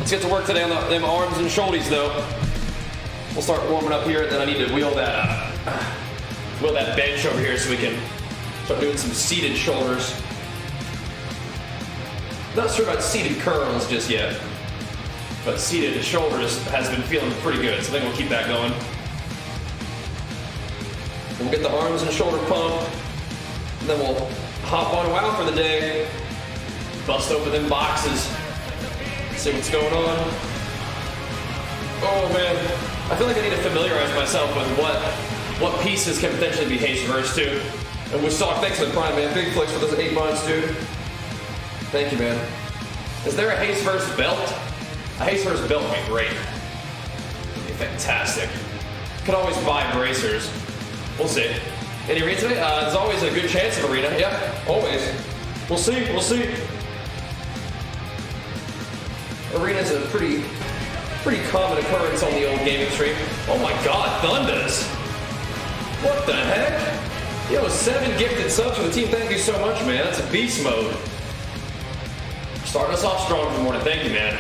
Let's get to work today on them arms and shoulders, though. We'll start warming up here, and then I need to wheel that bench over here so we can start doing some seated shoulders. Not sure about seated curls just yet, but seated shoulders has been feeling pretty good, so I think we'll keep that going. We'll get the arms and shoulder pump, and then we'll hop on WoW for the day, bust open them boxes, see what's going on. Oh man, I feel like I need to familiarize myself with what pieces can potentially be haste verse to. And we saw, thanks for the prime, man. Big flex for those 8 months, dude. Thank you, man. Is there a haste verse belt? A haste verse belt would be great. It'd be fantastic. Could always buy bracers. We'll see. Any arena today? There's always a good chance of arena. Yeah, always. We'll see. We'll see. Arena's a pretty common occurrence on the old gaming stream. Oh my God, Thunders! What the heck? Yo, 7 gifted subs for the team. Thank you so much, man. That's a beast mode. Starting us off strong for the morning. Thank you, man.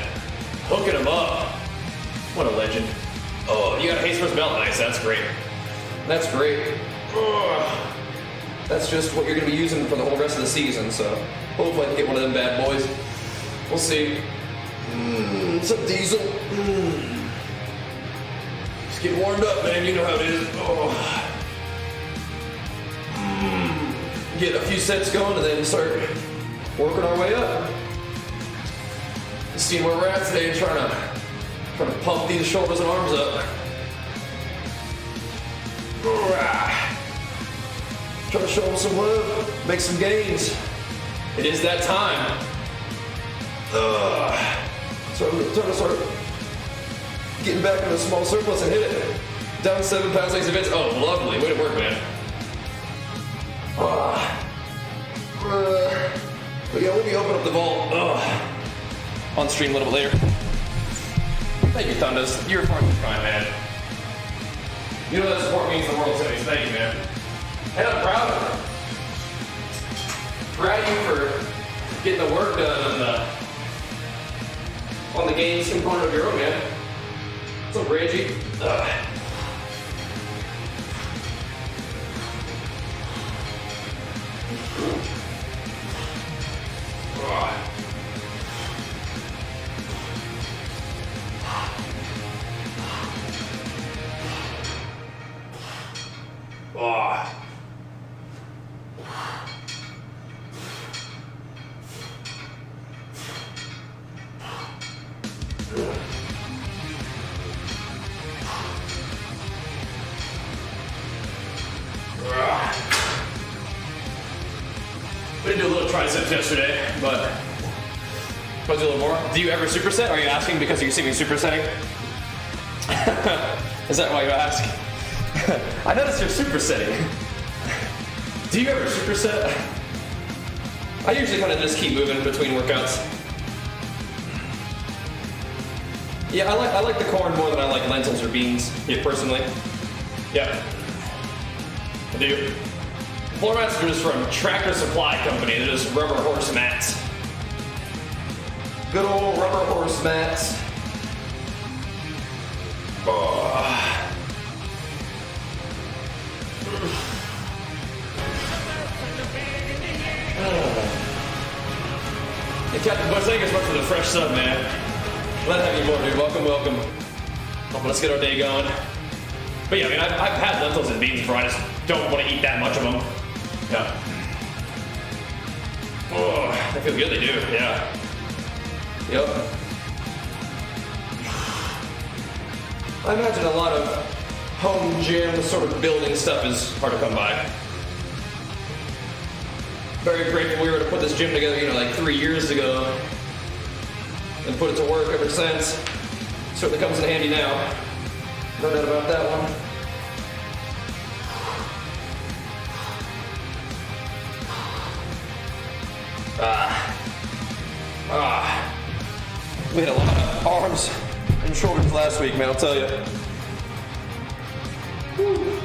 Hooking him up. What a legend. Oh, you got a haste verse belt. Nice. That's great. That's great. Ugh. That's just what you're going to be using for the whole rest of the season, so hopefully I can get one of them bad boys. We'll see. It's a diesel. Just get warmed up, man. You know how it is. Oh. Get a few sets going and then start working our way up. Seeing where we're at today and trying to pump these shoulders and arms up. Trying to show them some love, make some gains. It is that time. So I'm trying to start getting back in a small surplus and hit it. Down 7 pounds, thanks to Vince. Oh, lovely. Way to work, man. But yeah, we'll be opening up the vault on stream a little bit later. Thank you, Thunders. You're fucking fine, man. You know that support means the world to me, so thank you, man. And I'm proud of you. Proud of you for getting the work done on the games component of your own, man. What's up, Reggie? We did do a little triceps yesterday, but let's do a little more. Do you ever superset? Are you asking because you see me supersetting? Is that why you ask? I noticed you're supersetting. Do you ever superset? I usually kind of just keep moving between workouts. Yeah, I like the corn more than I like lentils or beans, personally. Yeah. I do. Floor mats are just from Tractor Supply Company. They're just rubber horse mats. Good old rubber horse mats. Hey, Captain Bush, thank you so much for the fresh sub, man. Glad to have you aboard, dude. Welcome, welcome. Let's get our day going. But yeah, I mean, I've had lentils and beans before. I just don't want to eat that much of them. Yeah. Oh, they feel good, they do, yeah. Yep. I imagine a lot of home gym sort of building stuff is hard to come by. Very grateful we were to put this gym together, like 3 years ago. And put it to work ever since. Certainly comes in handy now. No doubt about that one. We had a lot of arms and shoulders last week, man, I'll tell you. Whew.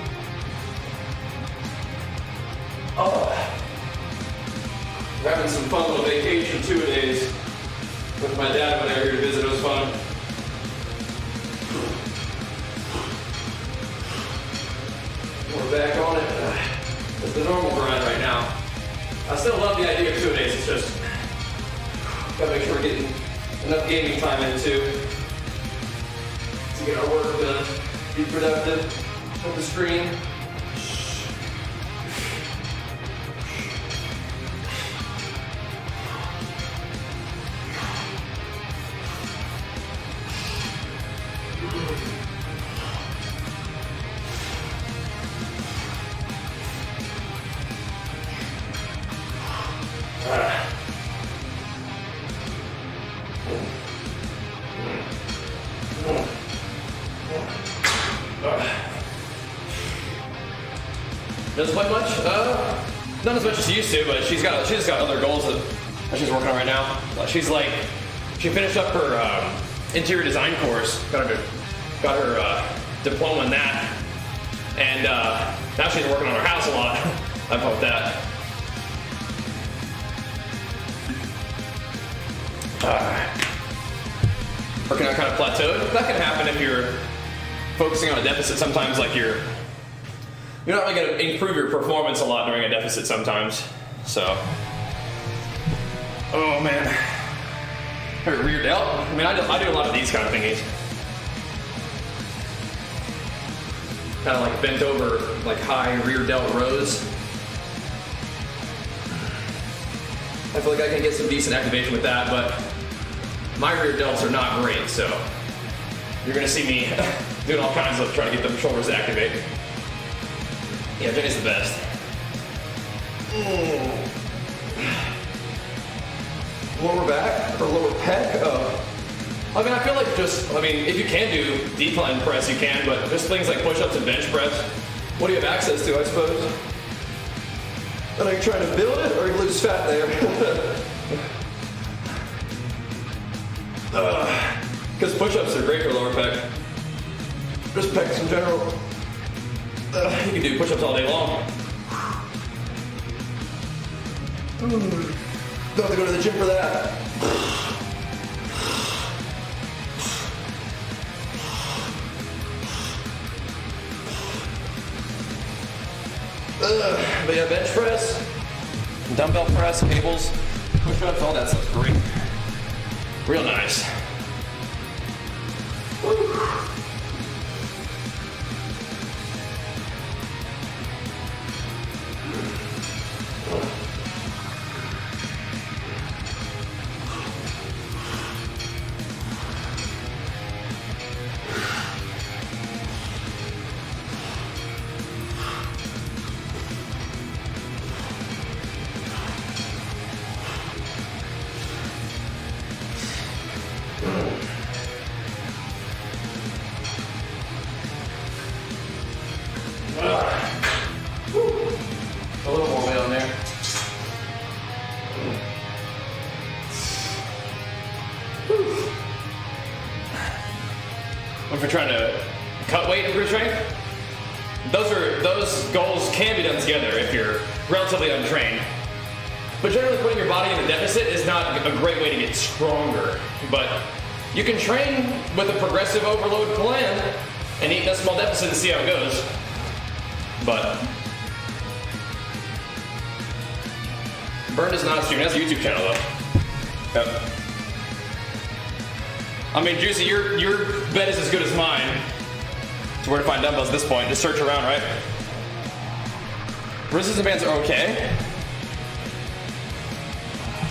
We're having some fun little vacation 2 days with my dad when they were here to visit. It was fun. the normal grind right now. I still love the idea of 2 days. It's just gotta make sure we're getting enough gaming time in too to get our work done, be productive with the stream. Doesn't play much? Not as much as she used to, but she's just got other goals that she's working on right now. She finished up her interior design course, got her diploma in that, and now she's working on her house a lot. I've helped that. Working out kind of plateaued. That can happen if you're focusing on a deficit sometimes, like you're not really going to improve your performance a lot during a deficit sometimes. So, oh man, her rear delt. I mean, I do a lot of these kind of thingies. Kind of like bent over, like high rear delt rows. I feel like I can get some decent activation with that, but my rear delts are not great, so you're going to see me doing all kinds of trying to get the shoulders to activate. Yeah, Jenny's the best. Lower back or lower pec? I mean, I feel like if you can do decline press, you can, but just things like push-ups and bench press, what do you have access to, I suppose? And are you trying to build it or you lose fat there? Because push-ups are great for lower pec. Just pecs in general. You can do push-ups all day long. Don't have to go to the gym for that. But yeah, bench press, dumbbell press, cables, push-ups, all that stuff's great. Real nice. Woo. A little more weight on there. If you're trying to cut weight and improve strength, those goals can be done together if you're relatively untrained. But generally putting your body in a deficit is not a great way to get stronger. But you can train with a progressive overload plan and eat in a small deficit and see how it goes. But Burn is not streaming. That's a YouTube channel though. Yep. I mean, Juicy, your bet is as good as mine. So where to find dumbbells at this point? Just search around, right? Resistance bands are okay.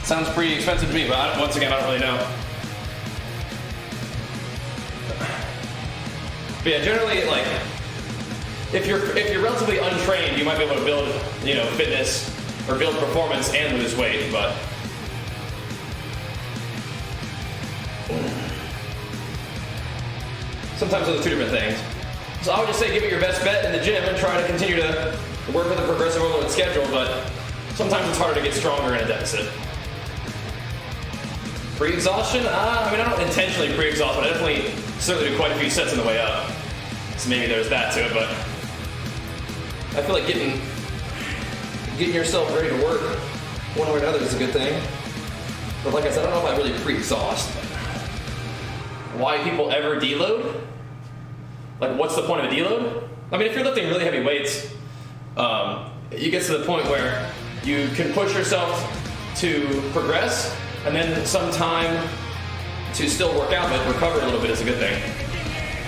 Sounds pretty expensive to me, but once again, I don't really know. But yeah, generally, like, if you're relatively untrained, you might be able to build, fitness or build performance and lose weight, but sometimes those are two different things. So I would just say give it your best bet in the gym and try to continue to work with a progressive overload schedule, but sometimes it's harder to get stronger in a deficit. Pre-exhaustion? I don't intentionally pre-exhaust, but I definitely certainly do quite a few sets on the way up. So maybe there's that to it, but I feel like getting yourself ready to work one way or another is a good thing. But like I said, I don't know if I really pre-exhaust. Why people ever deload? Like, what's the point of a deload? I mean, if you're lifting really heavy weights, you get to the point where you can push yourself to progress, and then some time to still work out, but recover a little bit is a good thing.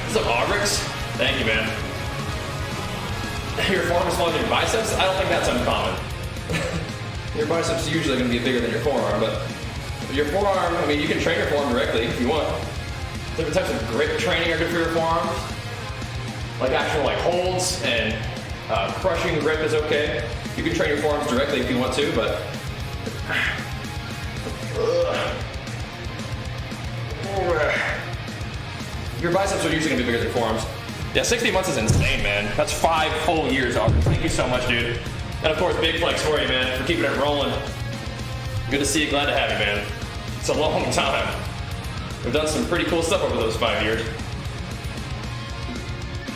What's up, Aubrix? Thank you, man. Your forearm is smaller than your biceps? I don't think that's uncommon. Your biceps is usually going to be bigger than your forearm, but your forearm, I mean, you can train your forearm directly if you want. Different types of grip training are good for your forearm. Like actual holds and crushing grip is okay. You can train your forearms directly if you want to, but your biceps are usually going to be bigger than your forearms. Yeah, 60 months is insane, man. That's 5 full years, Aubrey. Thank you so much, dude. And of course, big flex for you, man, for keeping it rolling. Good to see you. Glad to have you, man. It's a long time. We've done some pretty cool stuff over those 5 years.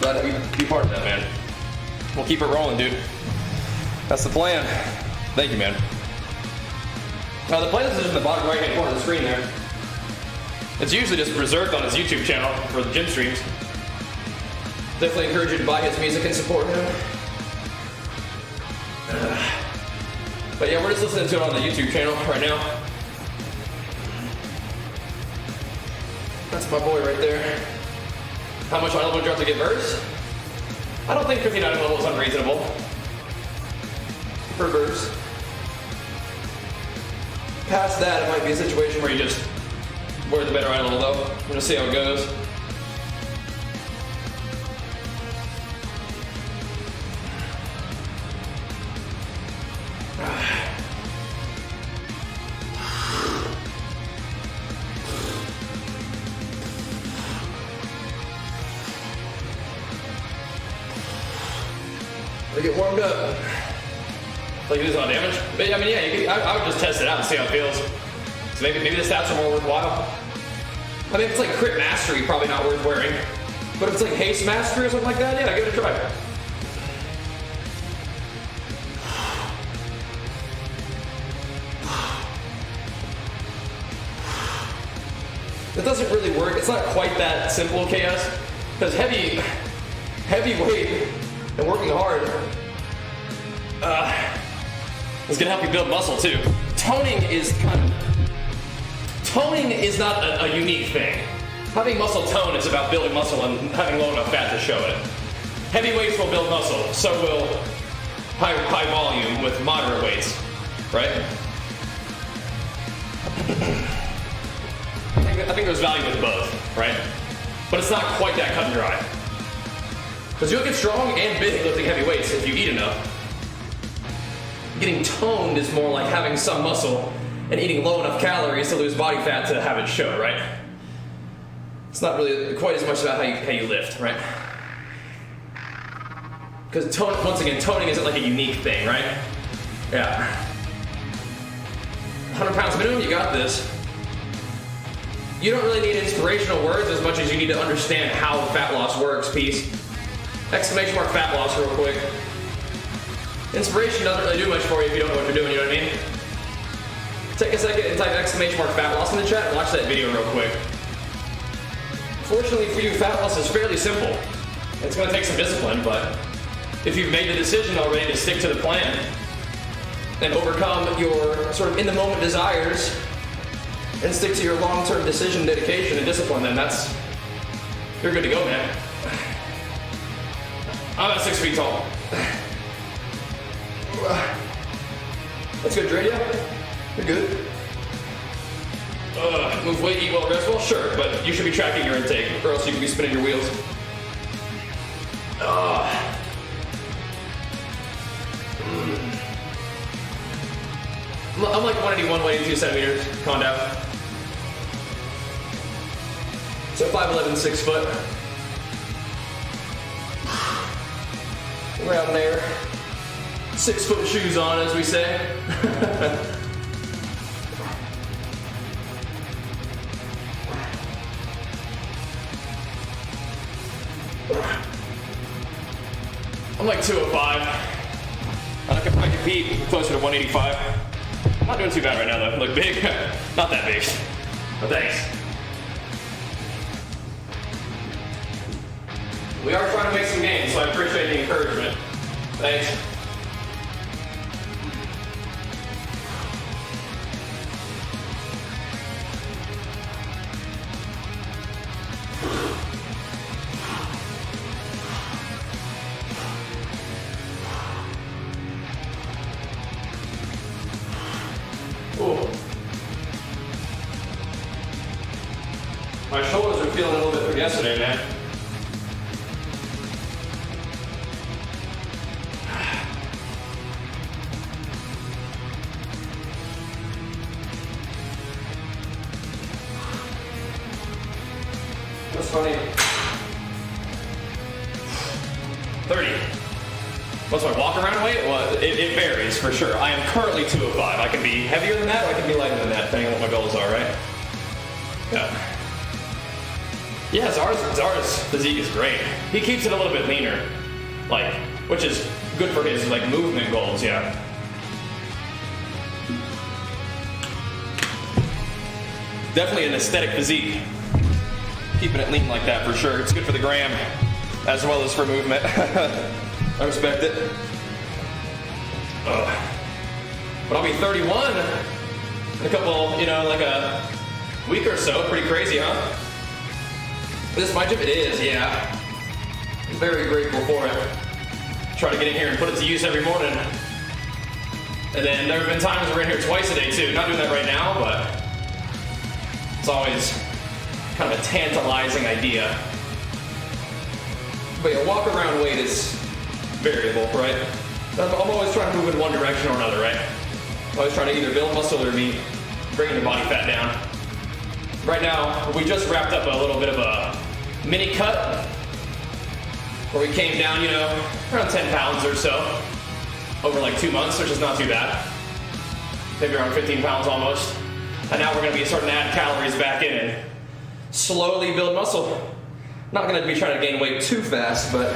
Glad to be part of that, man. We'll keep it rolling, dude. That's the plan. Thank you, man. The playlist is in the bottom right-hand corner of the screen there. It's usually just reserved on his YouTube channel for the gym streams. Definitely encourage you to buy his music and support him. But yeah, we're just listening to it on the YouTube channel right now. That's my boy right there. How much level would you have to get verse? I don't think 59 level is unreasonable. Per verse. Past that, it might be a situation where you just wear the better item level though. We're gonna see how it goes. They get warmed up. Like it is on damage. But I mean, yeah, you could, I would just test it out and see how it feels. So maybe the stats are more worthwhile. I mean, if it's like crit mastery, probably not worth wearing. But if it's like haste mastery or something like that, yeah, give it a try. It doesn't really work. It's not quite that simple, Chaos. Because heavy weight and working hard is gonna help you build muscle too. Toning is not a unique thing. Having muscle tone is about building muscle and having low enough fat to show it. Heavy weights will build muscle, so will high volume with moderate weights, right? I think there's value with both, right? But it's not quite that cut and dry. Because you'll get strong and big lifting heavy weights if you eat enough. Getting toned is more like having some muscle and eating low enough calories to lose body fat to have it show, right? It's not really quite as much about how you lift, right? Because once again, toning isn't like a unique thing, right? Yeah. 100 pounds minimum, you got this. You don't really need inspirational words as much as you need to understand how fat loss works, peace. Exclamation mark fat loss real quick. Inspiration doesn't really do much for you if you don't know what you're doing, you know what I mean? Take a second and type exclamation mark fat loss in the chat and watch that video real quick. Fortunately for you, fat loss is fairly simple. It's going to take some discipline, but if you've made the decision already to stick to the plan and overcome your sort of in-the-moment desires and stick to your long-term decision, dedication, and discipline, then you're good to go, man. I'm at 6 feet tall. That's good, Dradia. You're good. Move weight, eat well, rest well? Sure, but you should be tracking your intake, or else you could be spinning your wheels. I'm like 181, 182 centimeters, calm down. So 5'11", 6 foot. Around there. 6 foot shoes on, as we say. I'm like 205. I can compete closer to 185. I'm not doing too bad right now though. Look big. Not that big. But thanks. We are trying to make some gains, so I appreciate the encouragement. Thanks. My shoulders are feeling a little bit from yesterday, man. That's funny. 30. What's my walk around weight? Well, it varies for sure. I am currently 205. I can be heavier than that or I can be lighter than that, depending on what my goals are, right? Yeah. Yeah, Zara's physique is great. He keeps it a little bit leaner, like, which is good for his like movement goals, yeah. Definitely an aesthetic physique. Keeping it lean like that for sure. It's good for the gram, as well as for movement. I respect it. But I'll be 31 in a couple, you know, like a week or so. Pretty crazy, huh? This my gym, it is, yeah. I'm very grateful for it. Try to get in here and put it to use every morning. And then there have been times we're in here twice a day too. Not doing that right now, but it's always kind of a tantalizing idea. But yeah, walk around weight is variable, right? I'm always trying to move in one direction or another, right? I'm always trying to either build muscle or be bringing the body fat down. Right now, we just wrapped up a little bit of a mini cut where we came down, you know, around 10 pounds or so over like 2 months, which is not too bad. Maybe around 15 pounds almost. And now we're going to be starting to add calories back in and slowly build muscle. Not going to be trying to gain weight too fast, but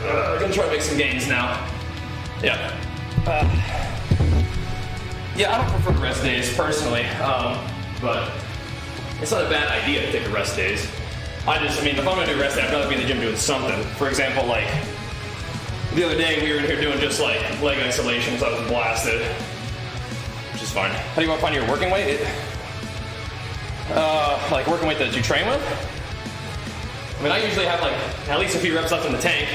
I'm going to try to make some gains now. Yeah. Yeah, I don't prefer rest days personally, but it's not a bad idea to take a rest days. I mean, if I'm going to do rest day, I'd rather be in the gym doing something. For example, like the other day we were in here doing just like leg isolations. I was blasted, which is fine. How do you want to find your working weight? Like working weight that you train with? I mean, I usually have like at least a few reps left in the tank,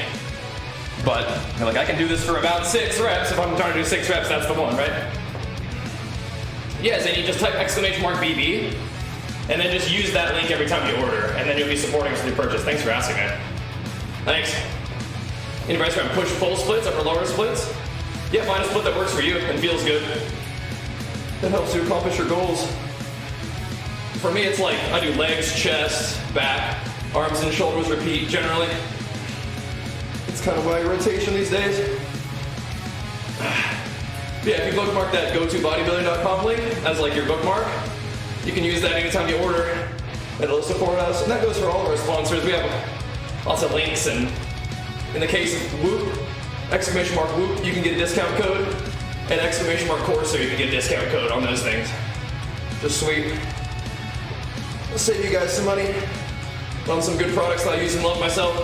but you know, like I can do this for about 6 reps. If I'm trying to do 6 reps, that's the one, right? Yes, and you just type !BB, and then just use that link every time you order, and then you'll be supporting us with your purchase. Thanks for asking, man. Thanks. Any advice around push-pull splits, upper-lower splits? Yeah, find a split that works for you and feels good. That helps you accomplish your goals. For me, it's like I do legs, chest, back, arms and shoulders repeat generally. It's kind of my rotation these days. Yeah, if you bookmark that go-to-bodybuilding.com link as like your bookmark, you can use that anytime you order. It'll support us, and that goes for all of our sponsors. We have lots of links, and in the case of Whoop, !Whoop, you can get a discount code, and !Course, so you can get a discount code on those things. Just sweet. I'll save you guys some money on some good products that I use and love myself.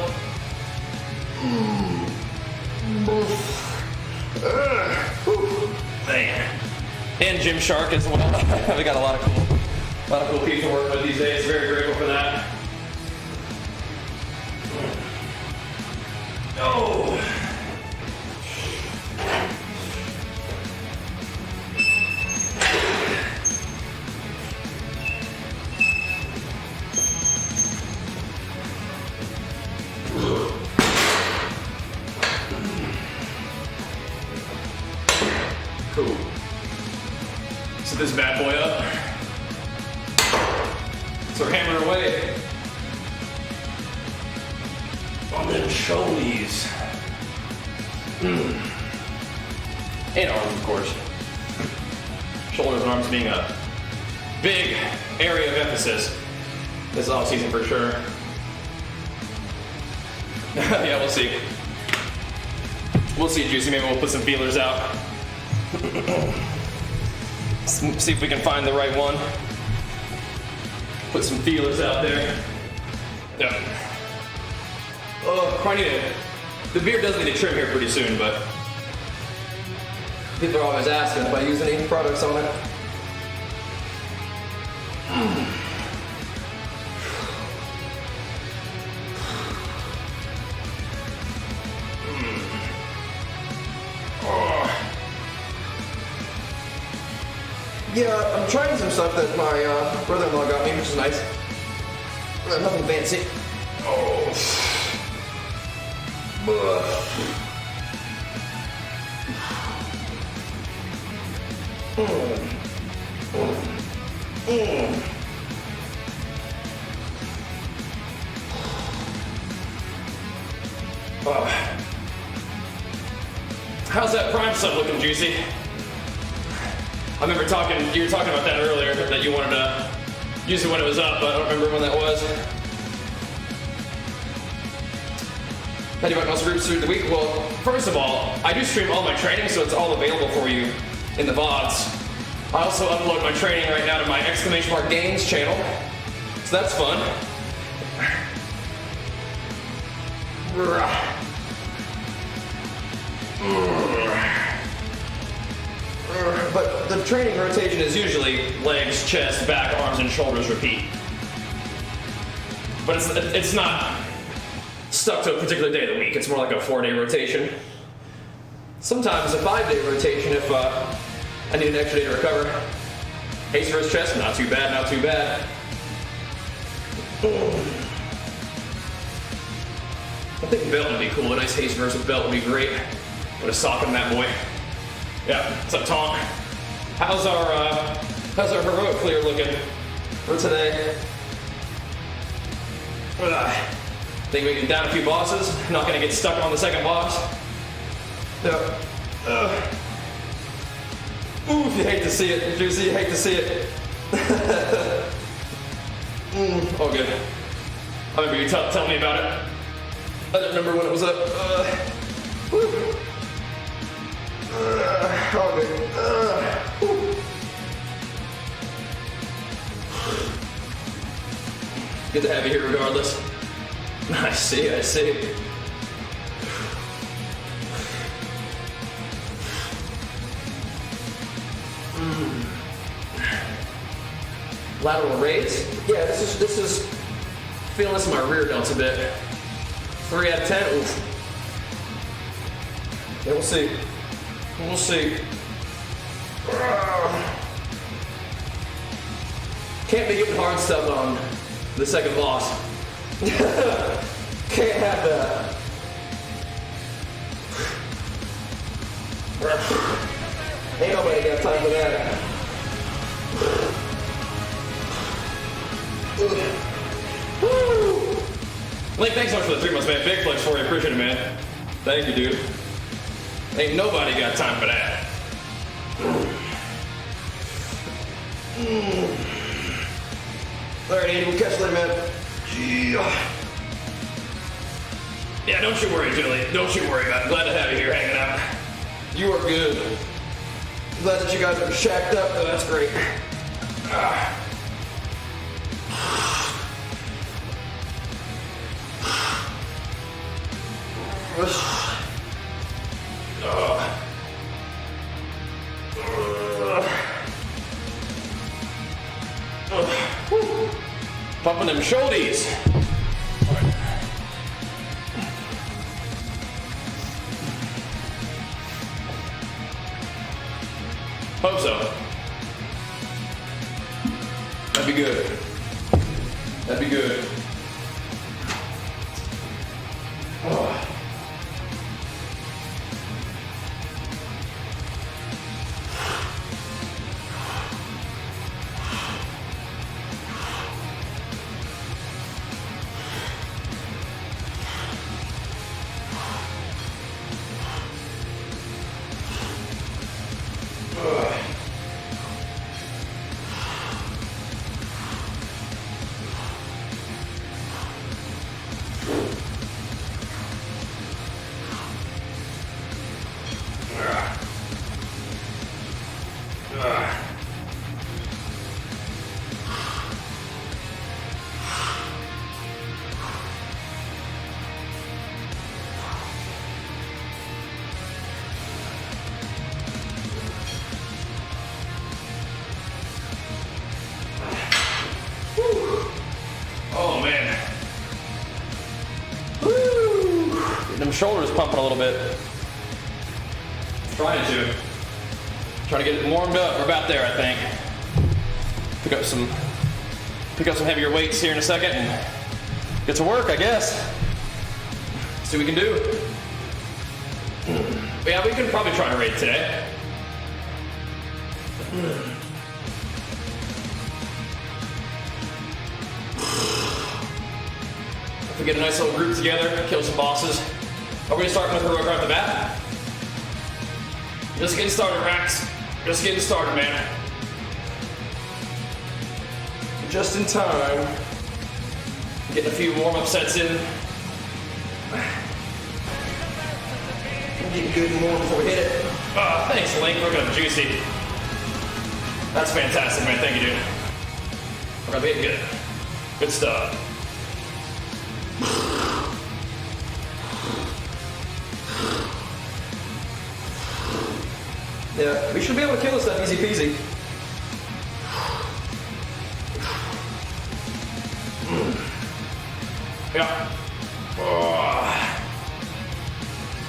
Man. And Gymshark as well. We got a lot of cool people to work with these days. Very grateful for that. Oh. Cool. Set this bad boy up. So we're hammering away on them shouldies. And arms, of course. Shoulders and arms being a big area of emphasis this off season for sure. Yeah, we'll see. We'll see, Juicy. Maybe we'll put some feelers out. See if we can find the right one. Put some feelers out there. Yeah. Oh, probably need the beard does need a trim here pretty soon, but people are always asking if I use any products on it. Yeah, I'm trying some stuff that my brother-in-law got me, which is nice. Nothing fancy. Oh. How's that prime sub looking, Juicy? I remember you were talking about that earlier, that you wanted to use it when it was up, but I don't remember when that was. How do you want most groups through the week? Well, first of all, I do stream all my training, so it's all available for you in the VODs. I also upload my training right now to my !Games channel, so that's fun. But the training rotation is usually legs, chest, back, arms, and shoulders repeat. But it's not stuck to a particular day of the week. It's more like a 4-day rotation. Sometimes a 5-day rotation if I need an extra day to recover. Haste versus chest, not too bad, not too bad. I think belt would be cool. A nice haste versus belt would be great. Put a sock on that boy. Yeah, what's up, Tonk? How's our heroic clear looking for today? Think we can down a few bosses? Not gonna get stuck on the second boss? Yep. Oof, you hate to see it, Juicy, you hate to see it. All good. I remember you tell me about it. I don't remember when it was up. All good. Good to have you here regardless. I see. Lateral raise? Yeah, this is feeling this in my rear delts a bit. 3 out of 10. Oof. Yeah, we'll see. We'll see. Can't be getting hard stuff on the second boss. Can't have that. Ain't nobody got time for that. Woo! Link, thanks so much for the 3 months, man. Big flex for you. Appreciate it, man. Thank you, dude. Ain't nobody got time for that. Alright, Andy, we'll catch you later, man. Yeah, don't you worry, Julie. Don't you worry about it. Glad to have you here hanging out. You are good. Glad that you guys are shacked up. Oh, that's great. Pumping them shouldies. Hope so. That'd be good. That'd be good. Oh. Shoulders pumping a little bit. Trying to. Trying to get it warmed up. We're about there, I think. Pick up some heavier weights here in a second and get to work, I guess. See what we can do. Yeah, we can probably try to raid today. If we get a nice little group together, kill some bosses. Are we starting with heroic right off the bat? Just getting started, Rax. Just getting started, man. Just in time. Getting a few warm-up sets in. Getting good and warm before we hit it. Thanks, Link. We're gonna juicy. That's fantastic, man. Thank you, dude. We're gonna be good. Good stuff. Yeah, we should be able to kill this stuff easy peasy. Yeah.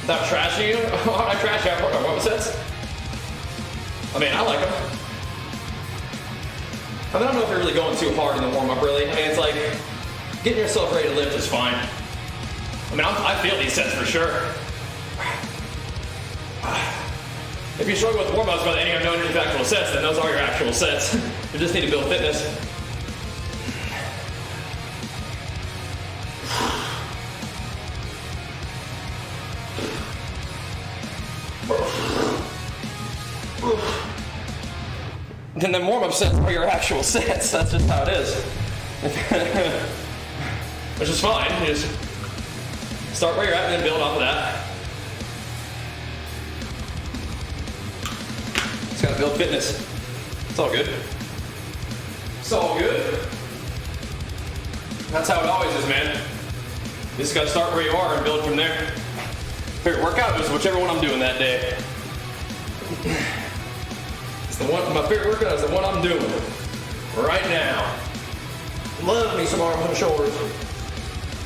Without trashing you? I trash out what sets? I mean, I like them. I don't know if you're really going too hard in the warm-up, really. I mean, it's like, getting yourself ready to lift is fine. I mean, I feel these sets for sure. If you struggle with warm-ups by any unknown of actual sets, then those are your actual sets. You just need to build fitness. And then warm-up sets are your actual sets. That's just how it is. Which is fine. You just start where you're at and then build off of that. Just gotta build fitness. It's all good. It's all good. That's how it always is, man. You just gotta start where you are and build from there. Favorite workout is whichever one I'm doing that day. It's the one, my favorite workout is the one I'm doing right now. Love me some arms and shoulders.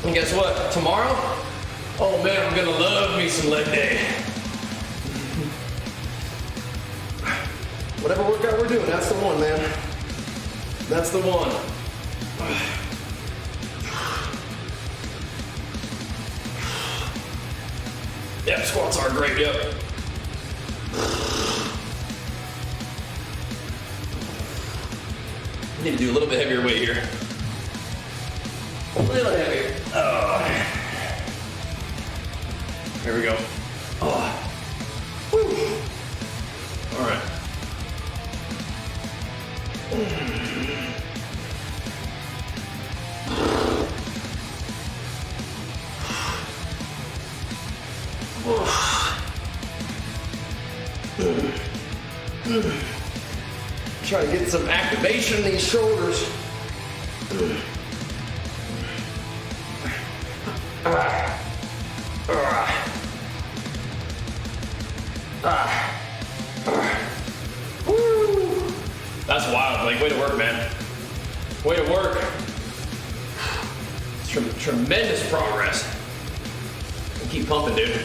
And guess what? Tomorrow, oh man, I'm gonna love me some leg day. Whatever workout we're doing, that's the one, man. That's the one. Yeah, squats are great, yep. Need to do a little bit heavier weight here. A little heavier. Here we go. Woo. All right. Try to get some activation in these shoulders. Woo. That's wild. Like, way to work, man. Way to work. Tremendous progress. Keep pumping, dude.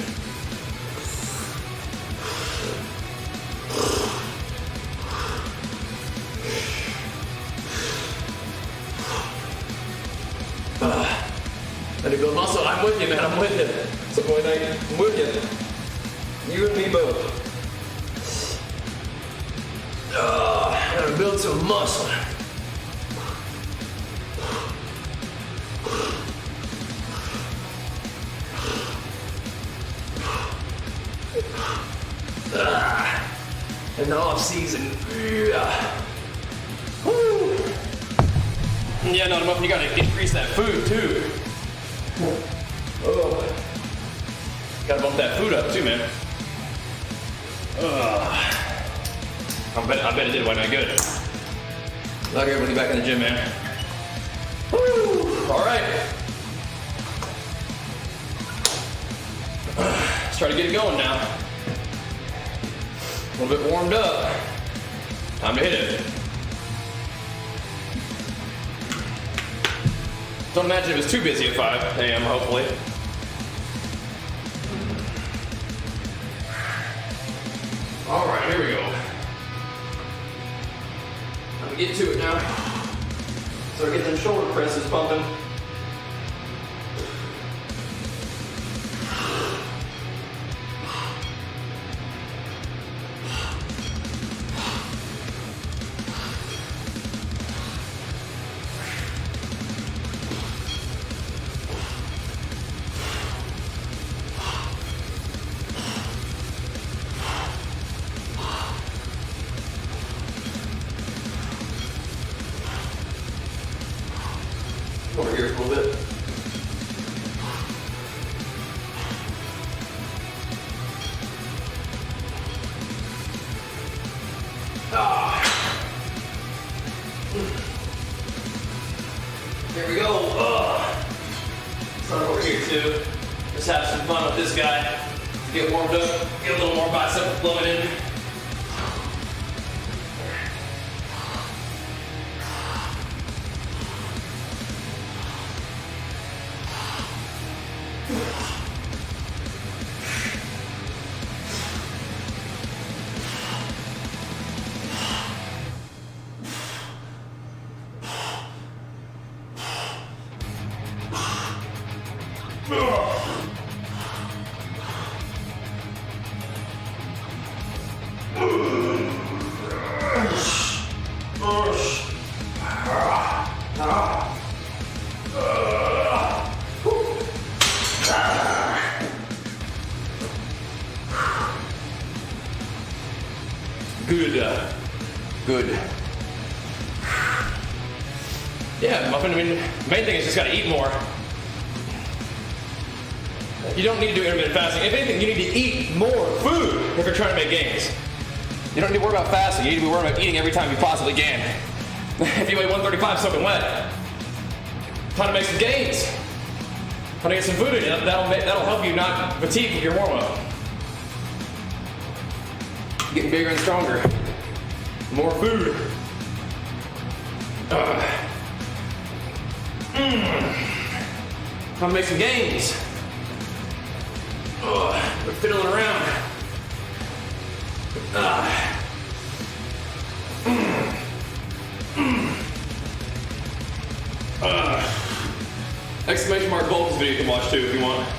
And to build muscle, I'm with you, man. I'm with you. It's a point I'm with you. You and me both. Gotta build some muscle. In the off season. Woo. Yeah, no, you gotta increase that food too. Oh. Gotta bump that food up too, man. I bet it did why not good. Glad you're able to get back in the gym, man. Woo. All right. Let's try to get it going now. A little bit warmed up. Time to hit it. Don't imagine it was too busy at 5 a.m. hopefully. All right, here we go. We get to it now. So get them shoulder presses pumping. Over here a little bit. Here we go. Start over here too. Just have some fun with this guy. Get warmed up. Get a little more bicep flowing in. Good. Yeah, Muffin, I mean, the main thing is just gotta eat more. You don't need to do intermittent fasting. If anything, you need to eat more food if you're trying to make gains. You don't need to worry about fasting. You need to be worried about eating every time you possibly can. If you weigh 135 soaking wet, time to make some gains. Time to get some food in you. That'll help you not fatigue with your warm-up. Getting bigger and stronger. More food. Time to make some gains. We're fiddling around. Exclamation mark Bolton's video you can watch too if you want.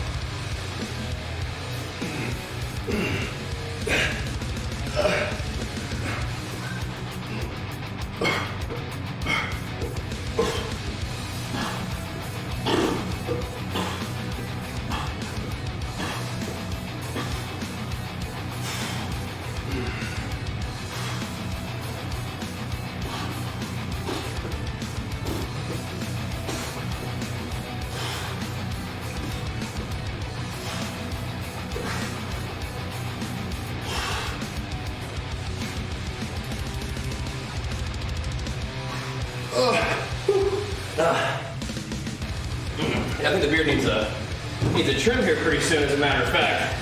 I think the beard needs a trim here pretty soon, as a matter of fact.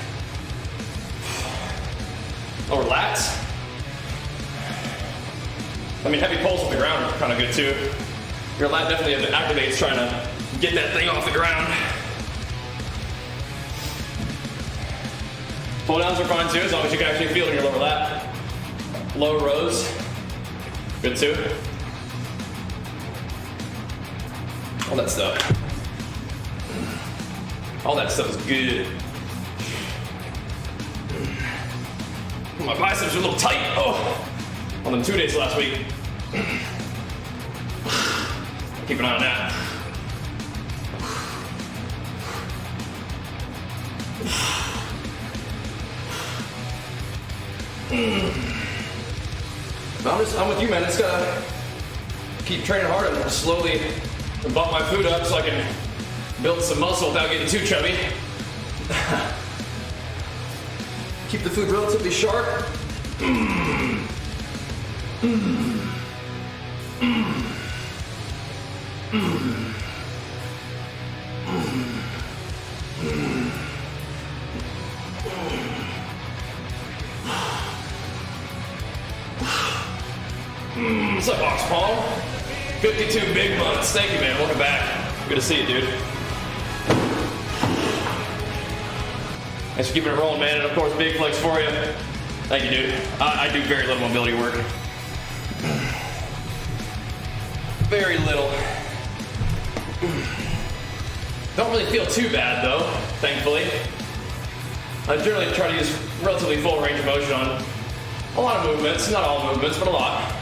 Or lats. I mean, heavy pulls off the ground are kind of good too. Your lat definitely activates trying to get that thing off the ground. Pull downs are fine too, as long as you can actually feel it in your lower lat. Low rows, good too. All that stuff. All that stuff is good. My biceps are a little tight. Oh, on them 2 days last week. Keep an eye on that. I'm with you, man. Just gotta keep training hard and slowly bump my food up so I can build some muscle without getting too chubby. Keep the food relatively sharp. What's up, Ox Paul? 52 big months. Thank you, man. Welcome back. Good to see you, dude. Thanks for keeping it rolling, man. And of course, big flex for you. Thank you, dude. I do very little mobility work. Very little. Don't really feel too bad though, thankfully. I generally try to use relatively full range of motion on a lot of movements, not all movements, but a lot.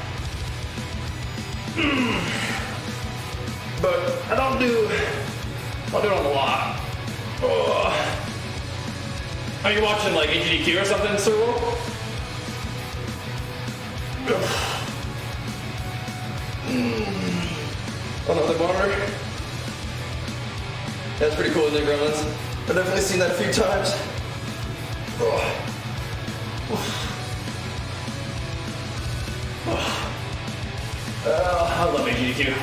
But I don't do it on a lot. Are you watching like HDQ or something, Sir Will? Another monitor. That's pretty cool, isn't it, Gremlins? I've definitely seen that a few times. I love HDQ.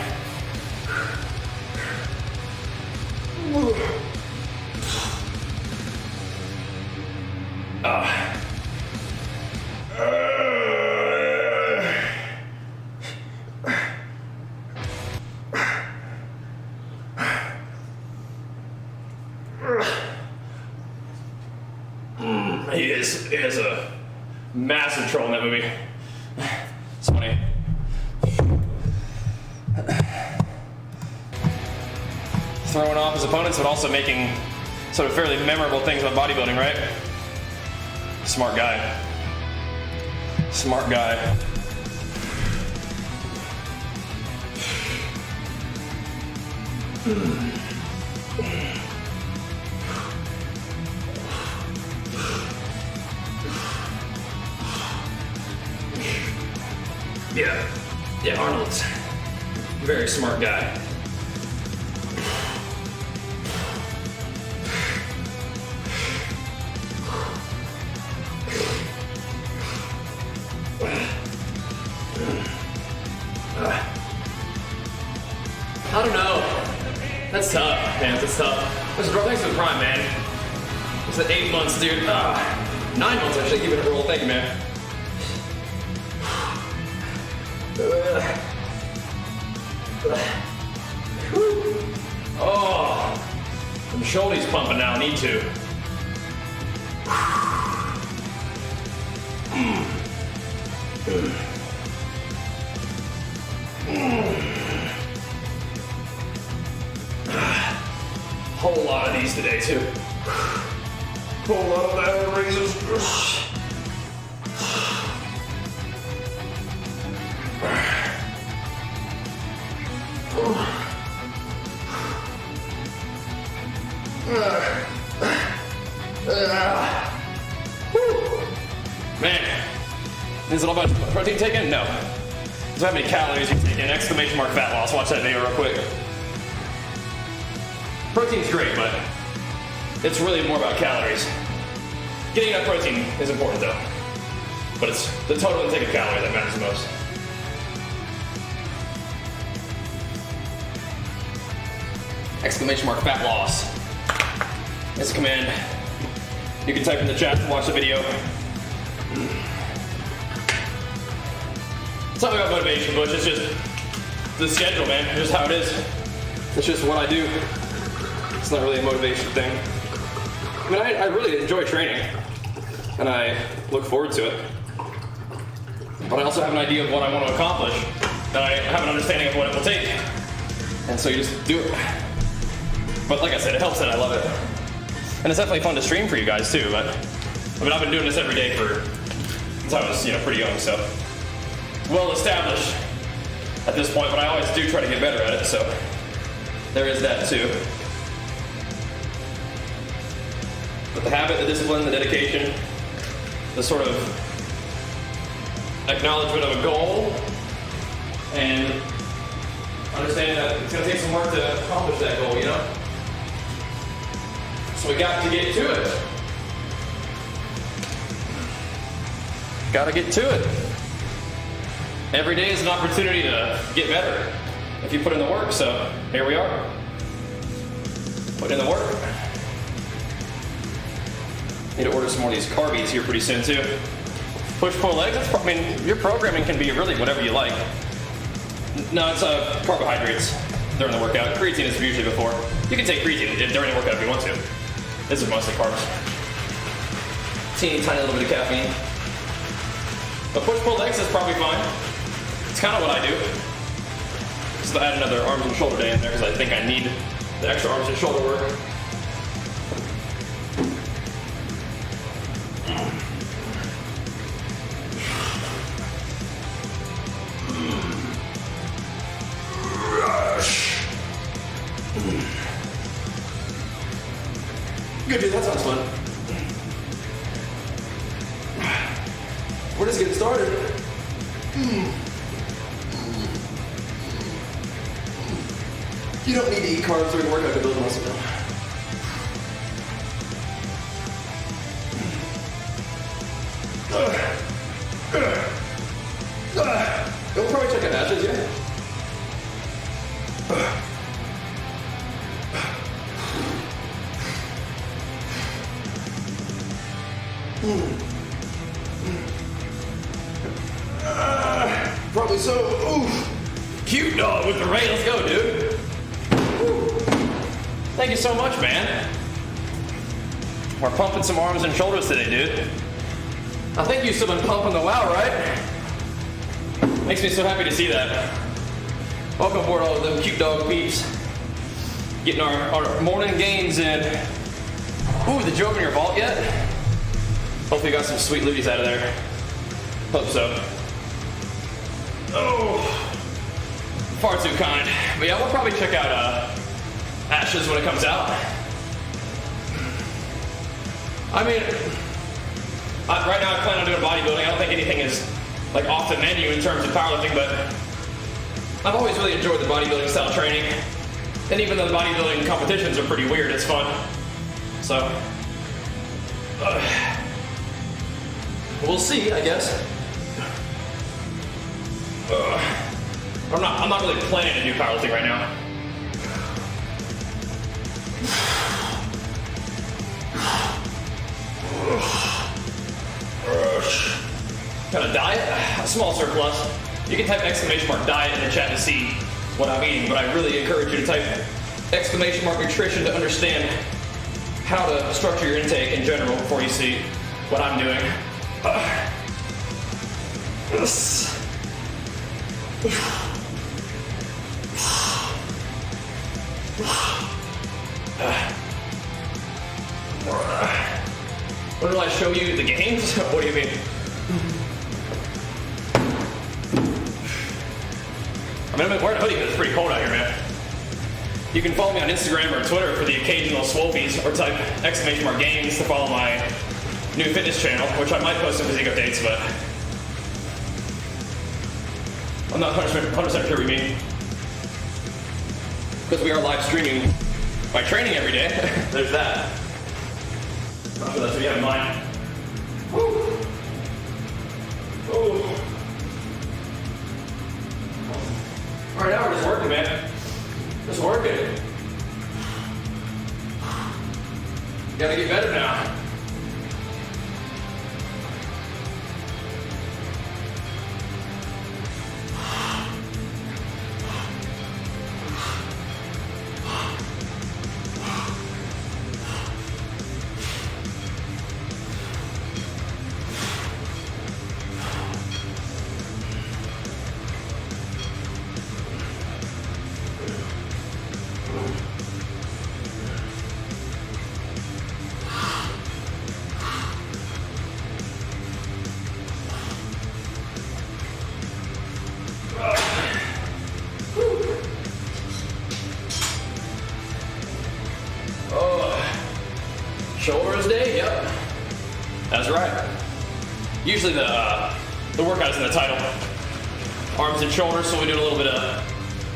He is a massive troll in that movie. It's funny. Throwing off his opponents, but also making sort of fairly memorable things about bodybuilding, right? Smart guy. Smart guy. Yeah, Arnold's a very smart guy. I don't know. That's tough, man. That's tough. Thanks for the prime, man. It's at 8 months, dude. 9 months, actually. Keep it a roll. Thank you, man. Oh, my shoulder's pumping now. Need to. Whole lot of these today too. Whole lot of that raises. Man, is it all about protein taken? No. Does how many calories you take in? Exclamation mark fat loss. Watch that video real quick. Protein's great, but it's really more about calories. Getting enough protein is important though. But it's the total intake of calories that matters the most. Exclamation mark fat loss. It's a command. You can type in the chat to watch the video. It's not about motivation, Butch. It's just the schedule, man. It's just how it is. It's just what I do. It's not really a motivation thing. I mean, I really enjoy training, and I look forward to it. But I also have an idea of what I want to accomplish, and I have an understanding of what it will take. And so you just do it. But like I said, it helps that I love it. And it's definitely fun to stream for you guys too, but I mean, I've been doing this every day since I was, pretty young, so well established at this point, but I always do try to get better at it, so there is that too. But the habit, the discipline, the dedication, the sort of acknowledgement of a goal, and understanding that it's going to take some work to accomplish that goal, So we got to get to it. Gotta get to it. Every day is an opportunity to get better if you put in the work, so here we are. Put in the work. Need to order some more of these carbies here pretty soon too. Push-pull legs, your programming can be really whatever you like. No, it's carbohydrates during the workout. Creatine is usually before. You can take creatine during the workout if you want to. This is mostly carbs. Teeny tiny little bit of caffeine. But push-pull legs is probably fine. It's kind of what I do. just to add another arms and shoulder day in there because I think I need the extra arms and shoulder work. Good, dude, that sounds fun. We're just getting started. You don't need to eat carbs during workout to build muscle now. You'll probably check out Ashes, yeah? Probably so. Oof. Cute dog with the ray. Let's go, dude. Woo. Thank you so much, man. We're pumping some arms and shoulders today, dude. I think you've still been pumping the wow, right? Makes me so happy to see that. Welcome aboard, all of them cute dog peeps. Getting our morning gains in. Ooh, did you open your vault yet? Hopefully you got some sweet looties out of there. Hope so. Oh, far too kind. But yeah, we'll probably check out Ashes when it comes out. I mean, right now I plan on doing bodybuilding. I don't think anything is like off the menu in terms of powerlifting, but I've always really enjoyed the bodybuilding style training. And even though the bodybuilding competitions are pretty weird, it's fun. So, we'll see, I guess. I'm not really planning to do powerlifting right now. Got a diet? A small surplus. You can type !diet in the chat to see what I'm eating, but I really encourage you to type !nutrition to understand how to structure your intake in general before you see what I'm doing. When will I show you the games? What do you mean? I mean, I'm wearing a hoodie because it's pretty cold out here, man. You can follow me on Instagram or Twitter for the occasional swopies, or type !games to follow my new fitness channel, which I might post some physique updates, but I'm not 100% sure what you mean. Because we are live streaming my training every day. There's that. Not sure that's what you have in mind. Woo! Oh. Alright, now we're just working, man. Just working. Gotta get better now. Shoulders day? Yep. That's right. Usually the workout is in the title. Arms and shoulders, so we do a little bit of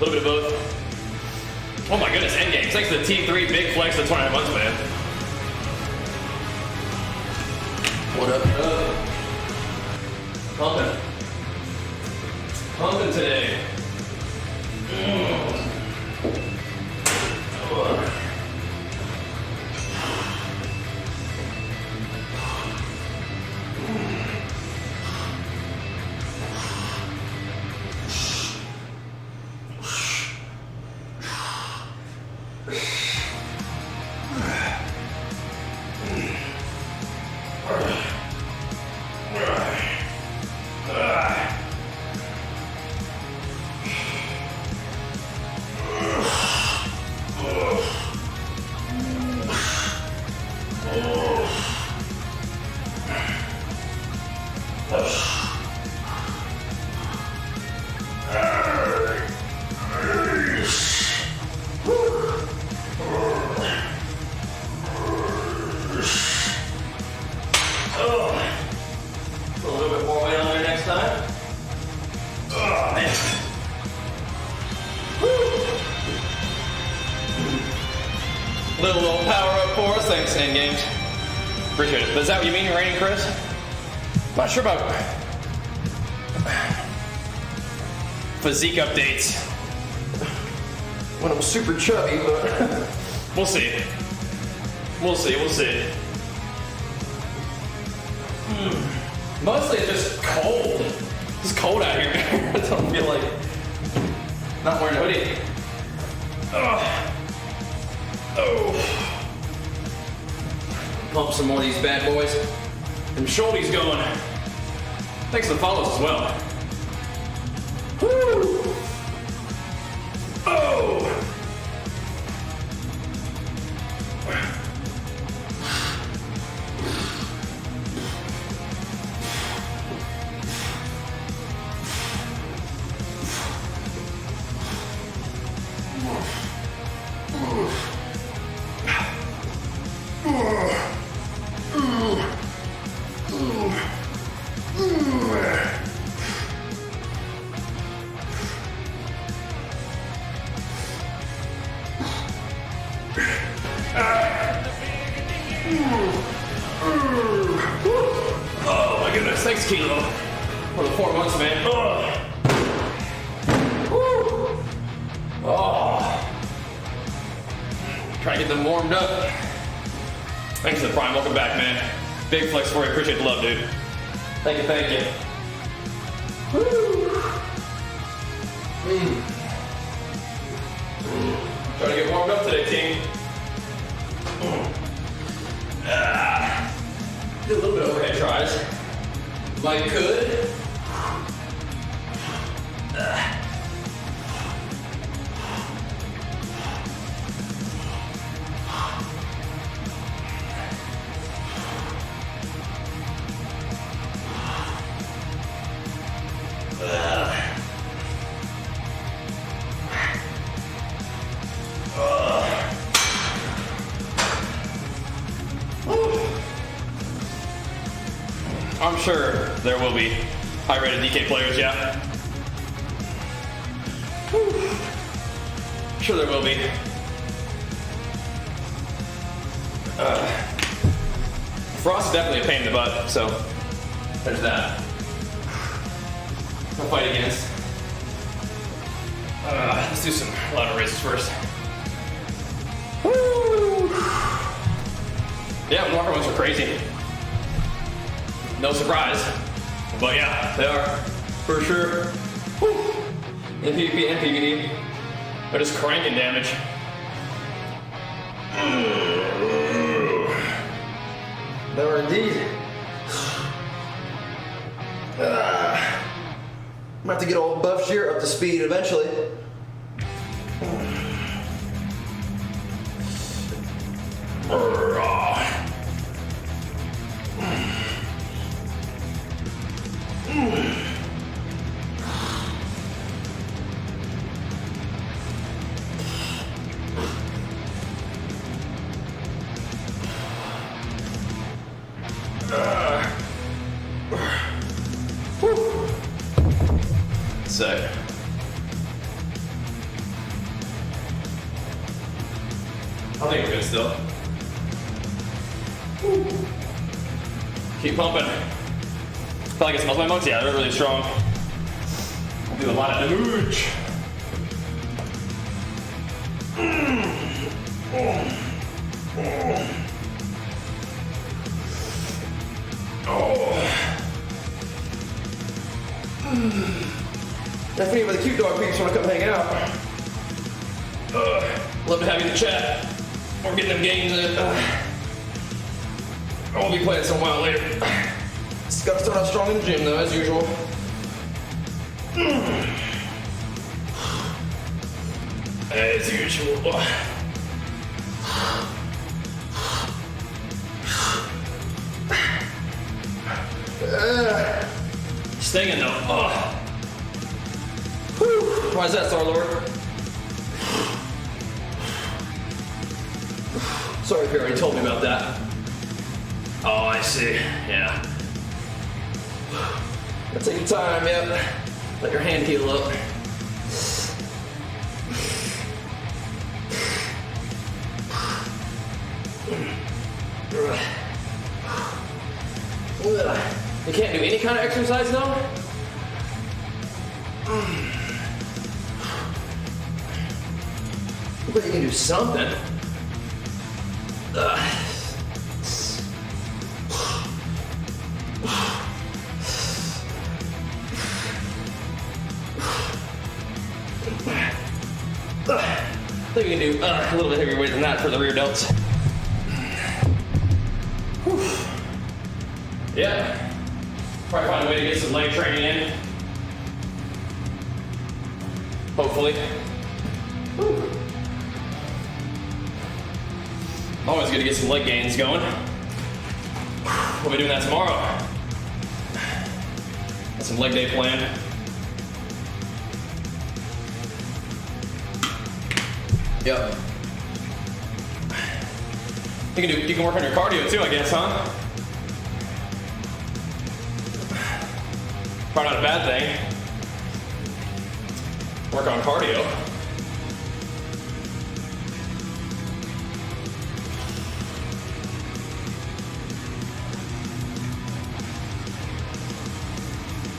both. Oh my goodness, end games. Thanks to the T3 big flex of 29 months, man. What up? Pumping. Pumping today. Little power up for us. Thanks, Endgames. Appreciate it. But is that what you mean, Raining Chris? Not sure about physique updates when I'm super chubby, but we'll see. We'll see. Mostly it's just cold. It's cold out here. I don't feel like not wearing a hoodie. Oh. Pump some more of these bad boys. And Schulte's going. Thanks for the follows as well. Woo! Oh! Oh my goodness, thanks Kilo for the 4 months, man. Trying to get them warmed up. Thanks for the Prime, welcome back, man. Big flex for you, appreciate the love, dude. Thank you. Trying to get warmed up today, team. Do a little bit of overhead tries. Like could. I'm sure there will be high-rated DK players, yeah. Sure there will be. Frost is definitely a pain in the butt, so there's that. I'll fight against. Let's do some ladder raises first. Woo! Yeah, walker ones are crazy. No surprise. But yeah, they are. For sure. Woo. In PvP and PvD. They're just cranking damage. They are indeed. I'm gonna have to get old Bajheera up to speed eventually. Sick. I think we're good still. Keep pumping. I feel like it smells my moats. Yeah, they're really strong. I'll do a lot of damage. If any of the cute dog peeps want to come hang out, love to have you in the chat or getting them games in. I won't be playing some while later. Just gotta start out strong in the gym though, as usual. As usual. Stinging though. Why is that, Star-Lord? Sorry if you already told me about that. Oh, I see. Yeah. Take your time, yep. Let your hand heal up. do any kind of exercise though? But you can do something. I think we can do a little bit heavier weight than that for the rear delts. Whew. Yeah. Probably find a way to get some leg training in. Hopefully. Whew. Always good to get some leg gains going. We'll be doing that tomorrow. Got some leg day planned. Yep. You can work on your cardio too, I guess, huh? Probably not a bad thing. Work on cardio.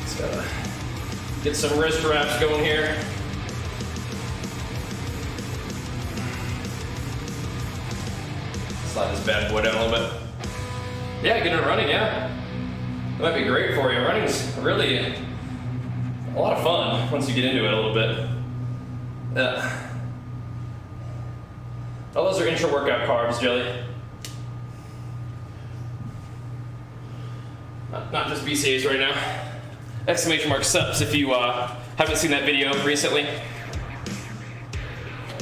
Just gotta get some wrist wraps going here. Slide this bad boy down a little bit. Yeah, get into running, yeah. It might be great for you. Running's really a lot of fun once you get into it a little bit. Oh, those are intra-workout carbs, Jelly. Not just BCAs right now. Exclamation mark subs if you haven't seen that video recently.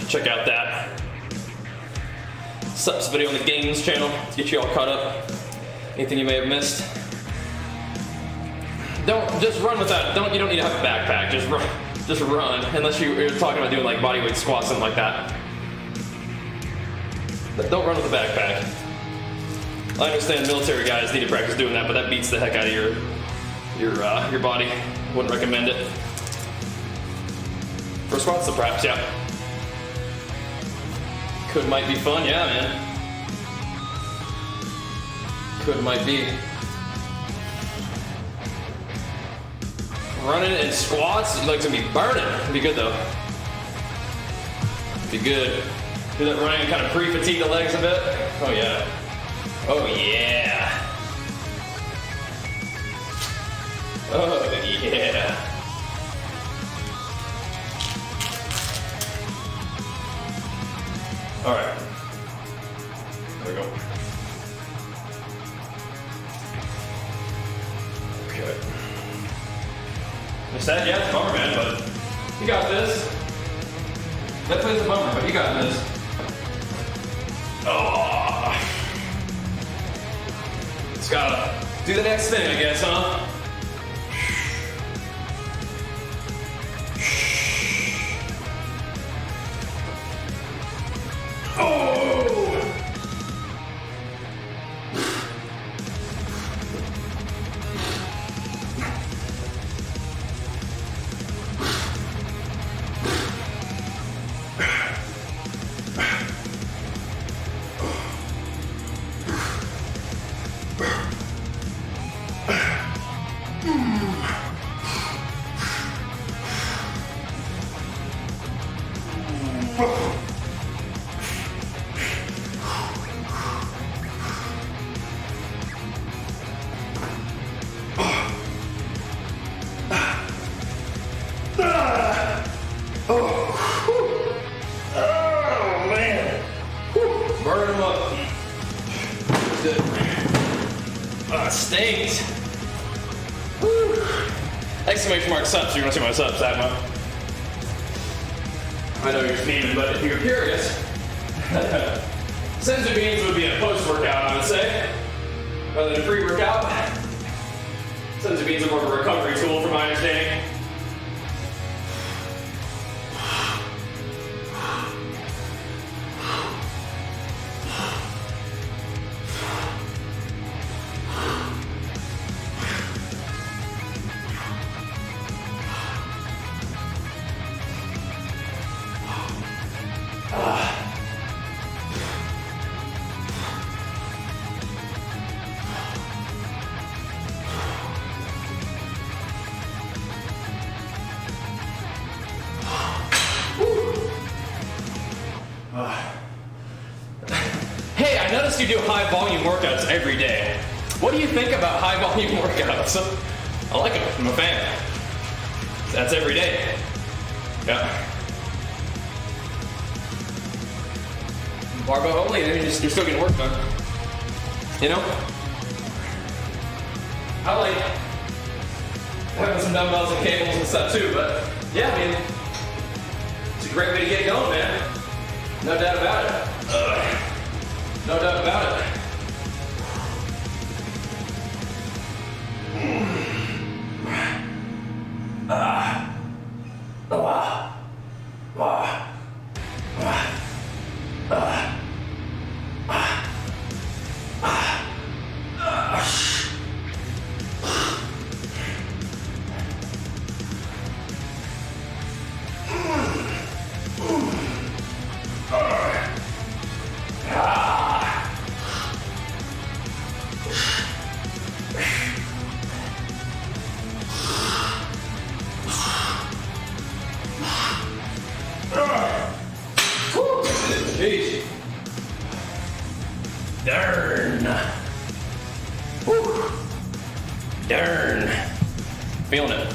Check out that subs video on the games channel to get you all caught up. Anything you may have missed. Don't just run with that. You don't need to have a backpack. Just run. Unless you're talking about doing like bodyweight squats, something like that. But don't run with a backpack. I understand military guys need to practice doing that, but that beats the heck out of your body. Wouldn't recommend it. For squats, though, perhaps, yeah. Might be fun, yeah, man. Might be. Running and squats, you'd like to be burning. It'd be good though. Be good. Do that running and kind of pre-fatigue the legs a bit. Oh yeah. Oh yeah. Oh yeah. All right. There we go. Okay. You're sad? Yeah, it's a bummer, man, but you got this. Definitely it's a bummer, but you got this. Oh. Just gotta do the next thing, I guess, huh? Stinks. Woo. Exclamation mark subs. You want to see my subs, Atma? I know you're steaming, but if you're curious, senzu beans would be a post-workout, I would say, rather than a pre-workout. Senzu beans are more of a recovery tool, from my understanding. you do high volume workouts every day. What do you think about high volume workouts? I like it. I'm a fan. That's every day. Yeah. Barbell only, and you're still getting work done. You know? I like having some dumbbells and cables and stuff too, but yeah, I mean, it's a great way to get going, man. No doubt about it. No doubt about it. Jeez. Darn. Woo. Darn. Feeling it.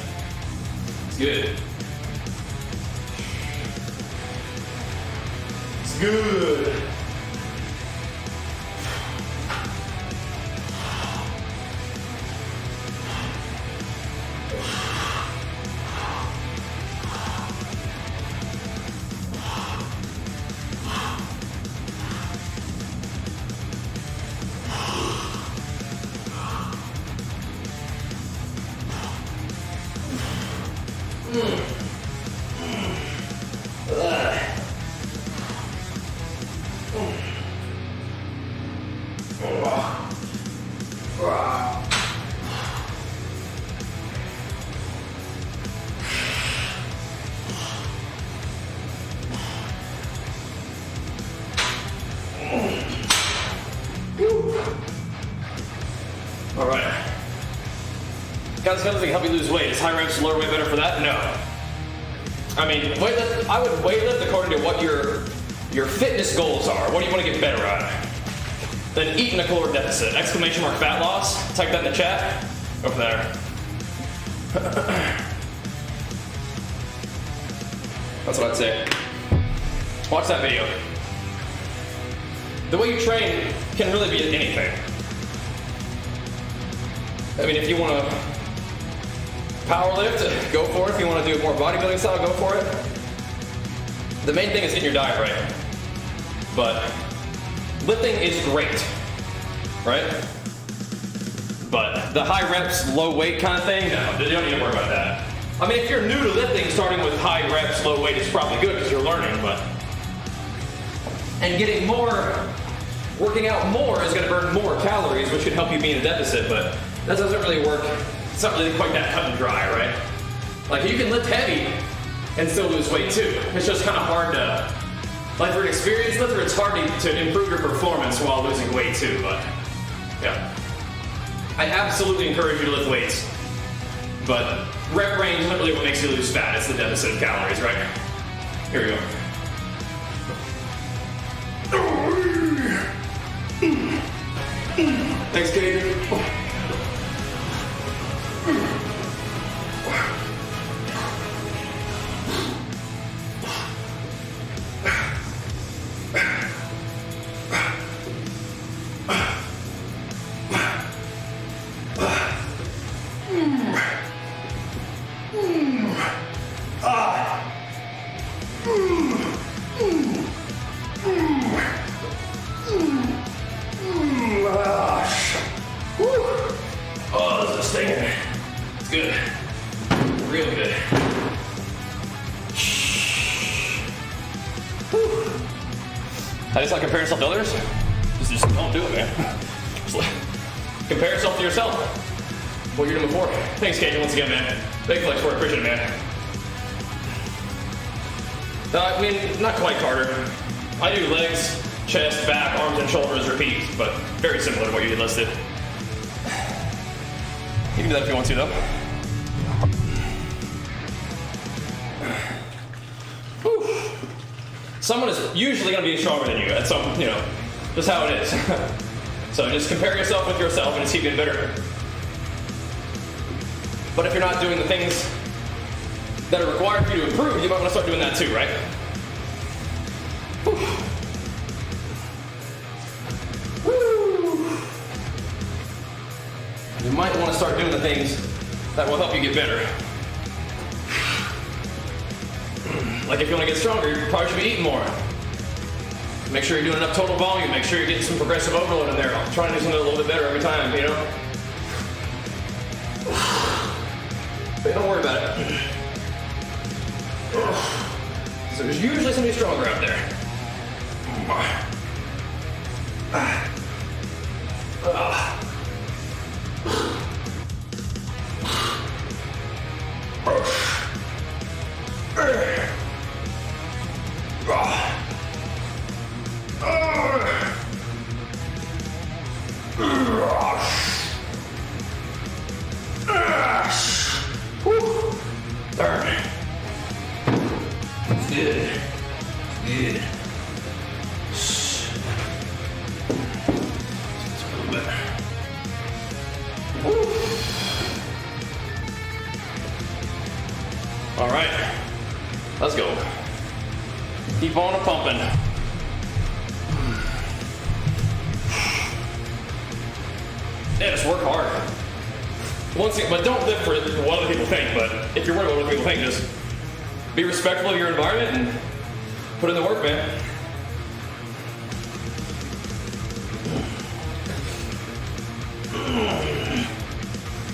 It's good. It's good. All right. Guys, how does it help you lose weight? Is high reps, lower weight better for that? No. I mean, I would weightlift according to what your fitness goals are. What do you want to get better at? Then eat in a caloric deficit. Exclamation mark fat loss. Type that in the chat. Go from there. That's what I'd say. Watch that video. The way you train can really be anything. I mean, if you want to power lift, go for it. If you want to do more bodybuilding style, go for it. The main thing is getting your diet right. But lifting is great, right? But the high reps, low weight kind of thing, no, you don't need to worry about that. I mean, if you're new to lifting, starting with high reps, low weight is probably good because you're learning, but... And getting more, working out more is going to burn more calories, which can help you be in a deficit, but that doesn't really work. It's not really quite that cut and dry, right? Like, you can lift heavy and still lose weight too. It's just kind of hard to, like for an experienced lifter, it's hard to improve your performance while losing weight too, but yeah. I absolutely encourage you to lift weights, but rep range isn't really what makes you lose fat. It's the deficit of calories, right? Here we go. Thanks, Kate. Oh, this is stinging. It's good. Real good. How do you not compare yourself to others? Just don't do it, man. Just compare yourself to yourself. What you're doing before. Thanks, Cajun, once again, man. Big flex for it. Appreciate it, man. I mean, not quite, Carter. I do legs, chest, back, arms, and shoulders repeats, but very similar to what you had listed. You can do that if you want to, though. Whew. Someone is usually going to be stronger than you at some, Just how it is. So just compare yourself with yourself and just keep getting better. But if you're not doing the things that are required for you to improve, you might want to start doing that too, right? Whew. Woo. You might want to start doing the things that will help you get better. Like if you want to get stronger, you probably should be eating more. Make sure you're doing enough total volume. Make sure you're getting some progressive overload in there. I'm trying to do something a little bit better every time, you know? But don't worry about it. So there's usually somebody stronger out there. Good. Good. A little bit. Woo. All right. Let's go. Keep on pumping. Yeah, just work hard. Once again, but don't live for what other people think. But if you're worried about what other people think, just be respectful of your environment and put in the work, man.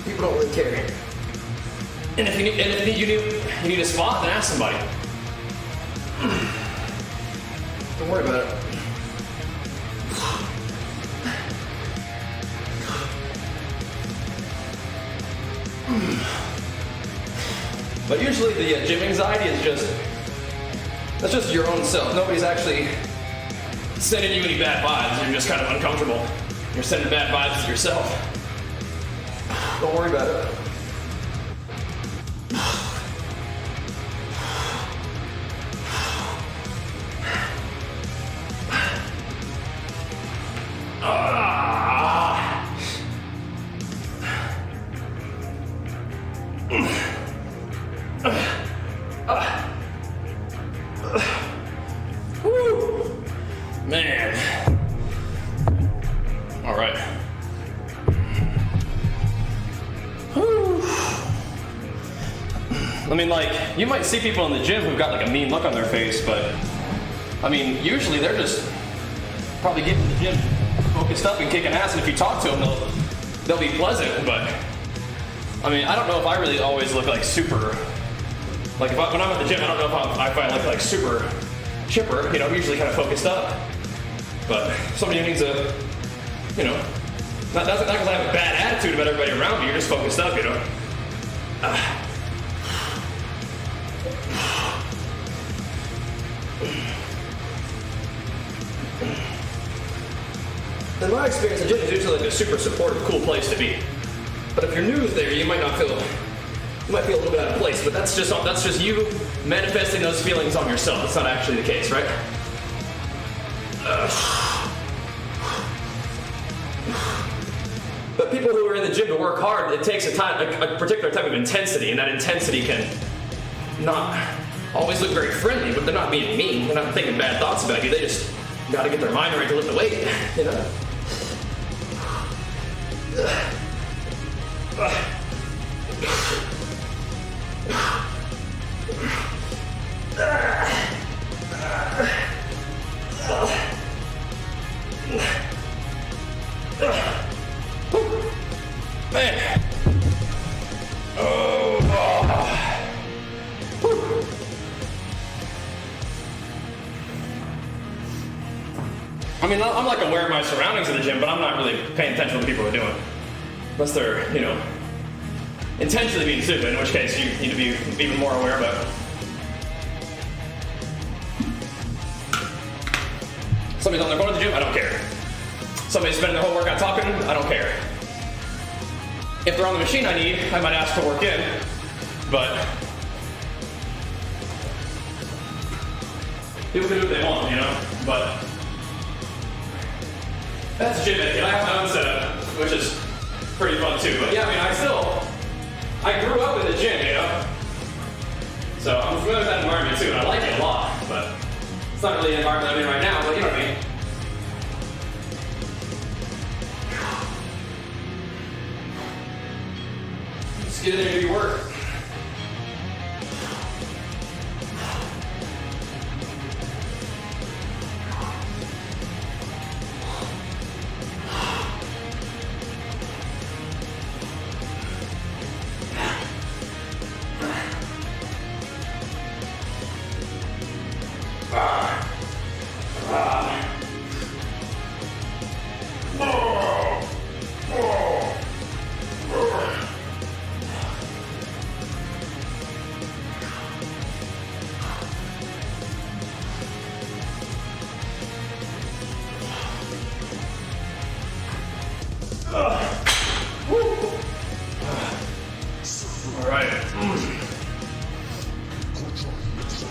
People don't really care. And if you need a spot, then ask somebody. Don't worry about it. But usually the gym anxiety is that's just your own self. Nobody's actually sending you any bad vibes. You're just kind of uncomfortable. You're sending bad vibes to yourself. Don't worry about it. Man. All right. I mean, like, you might see people in the gym who've got like a mean look on their face, but I mean, usually they're just probably getting to the gym focused up and kicking ass, and if you talk to them, they'll be pleasant, but I mean, I don't know if I really always look like super, like when I'm at the gym, I don't know if I look like super chipper, you know, I'm usually kind of focused up. But somebody who needs a, you know, not because I have a bad attitude about everybody around me, you're just focused up, you know. In my experience, the gym is usually like a super supportive, cool place to be. But if you're new there, you might feel a little bit out of place. But that's just you manifesting those feelings on yourself. That's not actually the case, right? But people who are in the gym to work hard, it takes a particular type of intensity, and that intensity can not always look very friendly, but they're not being mean. They're not thinking bad thoughts about you. They just got to get their mind right to lift the weight, you know? Man. I mean, I'm like aware of my surroundings in the gym, but I'm not really paying attention to what people are doing. Unless they're, you know, intentionally being stupid, in which case you need to be even more aware about it. Somebody's on their phone at the gym, I don't care. Somebody's spending their whole workout talking, I don't care. If they're on the machine I might ask to work in, but people can do what they want, you know, but That's gym etiquette. I have my own setup, which is pretty fun too. But yeah, I mean, I grew up in the gym, you know? So I'm familiar with that environment too, and I like it a lot, but it's not really the environment I'm in right now, but you know what I mean? Just get in there and do your work.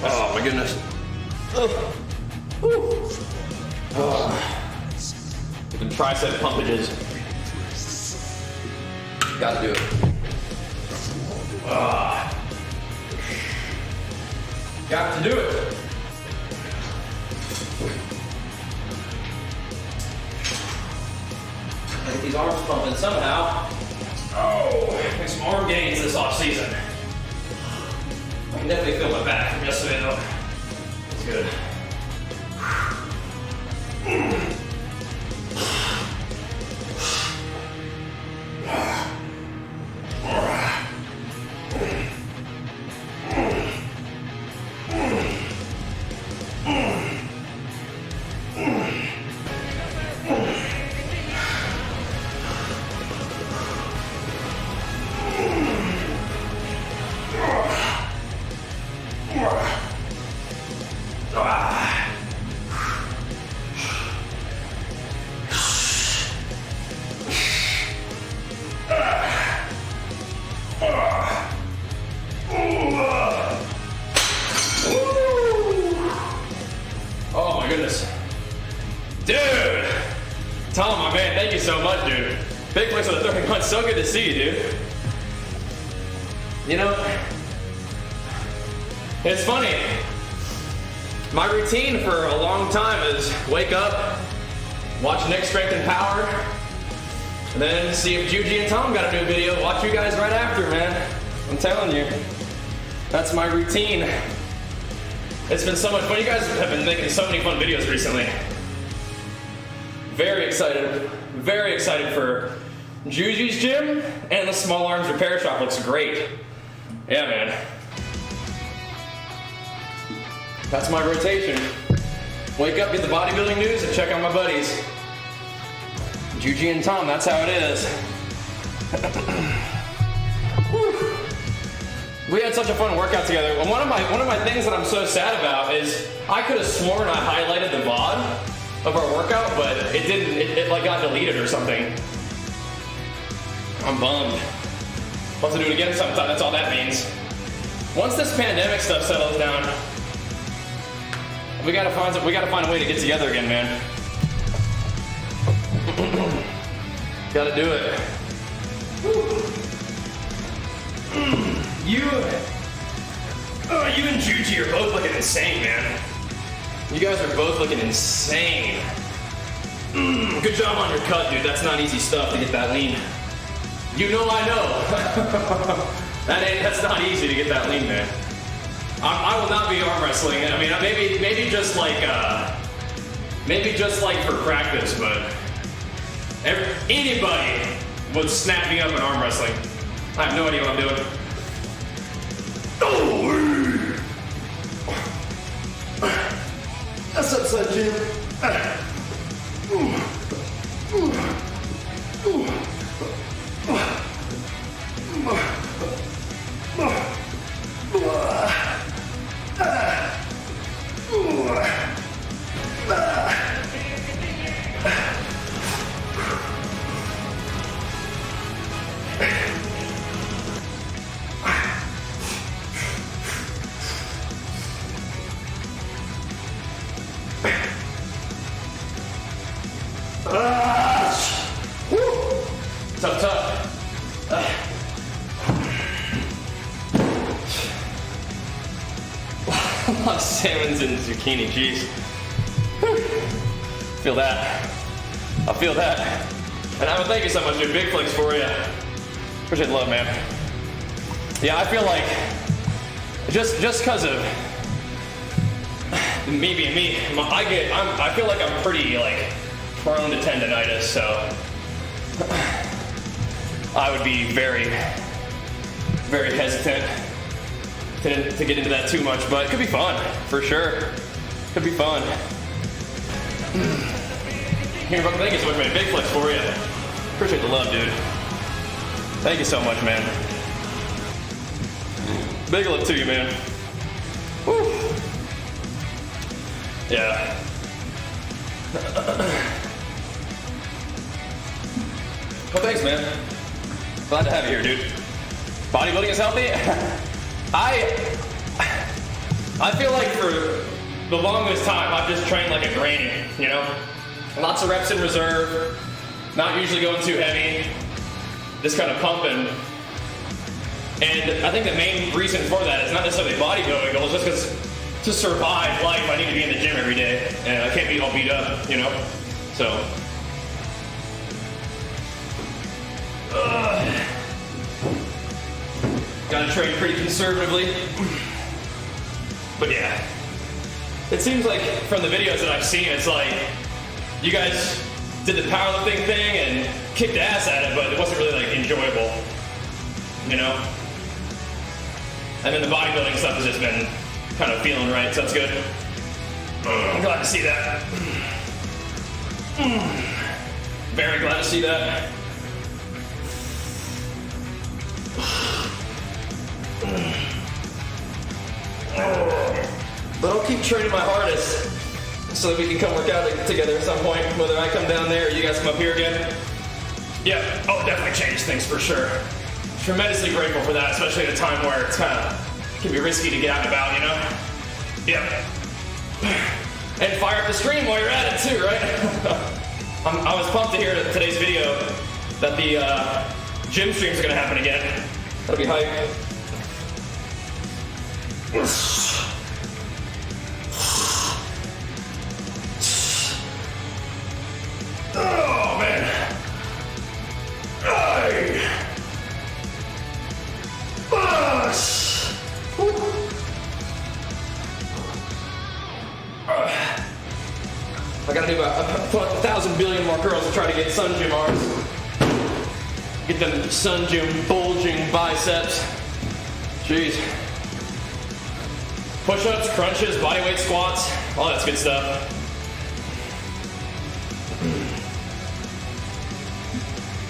Oh my goodness. The tricep pumpages. Gotta do it. Got to do it. Get these arms pumping somehow. Oh, make some arm gains this off season. I can definitely feel my back from yesterday though. It's good. Oh my goodness. Dude! Tom, my man, thank you so much, dude. Big thanks for the 30 months. So good to see you, dude. You know, it's funny. My routine for a long time is wake up, watch Nick Strength and Power, and then see if Juji and Tom got a new video. Watch you guys right after, man. I'm telling you. That's my routine. It's been so much fun. You guys have been making so many fun videos recently. Very excited for Juju's gym, and the small arms repair shop looks great. Yeah, man. That's my rotation. Wake up, get the bodybuilding news, and check on my buddies. Juji and Tom, that's how it is. We had such a fun workout together. And one of my things that I'm so sad about is I could have sworn I highlighted the VOD of our workout, but it didn't. It like got deleted or something. I'm bummed. I'll have to do it again sometime. That's all that means. Once this pandemic stuff settles down, we gotta find a way to get together again, man. Gotta do it. You and Juji are both looking insane, man. You guys are both looking insane. Good job on your cut, dude. That's not easy stuff to get that lean. You know I know. That's not easy to get that lean, man. I will not be arm wrestling. I mean, maybe just like for practice, but anybody would snap me up in arm wrestling. I have no idea what I'm doing. That's upside Jim. Tough. I love salmons and zucchini, jeez. Feel that. I feel that. And I would thank you so much, dude. Big flicks for you. Appreciate the love, man. Yeah, I feel like just because of me being me, I feel like I'm pretty like prone to tendonitis, so I would be very, very hesitant to get into that too much, but it could be fun, for sure. Could be fun. Here, Buck, thank you so much, man. Big flex for you. Appreciate the love, dude. Thank you so much, man. Big love to you, man. Woo. Yeah. Well, thanks, man. Glad to have you here, dude. Bodybuilding is healthy. I feel like for the longest time, I've just trained like a granny, you know? Lots of reps in reserve, not usually going too heavy, just kind of pumping. And I think the main reason for that is not necessarily bodybuilding goals, just because to survive life, I need to be in the gym every day, and I can't be all beat up, you know? So. Gotta train pretty conservatively. But yeah. It seems like from the videos that I've seen, it's like you guys did the powerlifting thing and kicked ass at it, but it wasn't really like enjoyable, you know? And then the bodybuilding stuff has just been kind of feeling right, so that's good. I'm glad to see that. Very glad to see that. But I'll keep training my hardest so that we can come work out together at some point, whether I come down there or you guys come up here again. Yeah, I'll definitely change things for sure. Tremendously grateful for that, especially at a time where it's kind of can be risky to get out and about, you know? Yep. And fire up the stream while you're at it too, right? I was pumped to hear today's video that the gym streams are gonna happen again. That'll be hype. Oh man. I gotta do about 1,000 billion more curls to try to get Sun Gym arms. Get them Sun Gym bulging biceps. Jeez. Push-ups, crunches, bodyweight squats, all that's good stuff.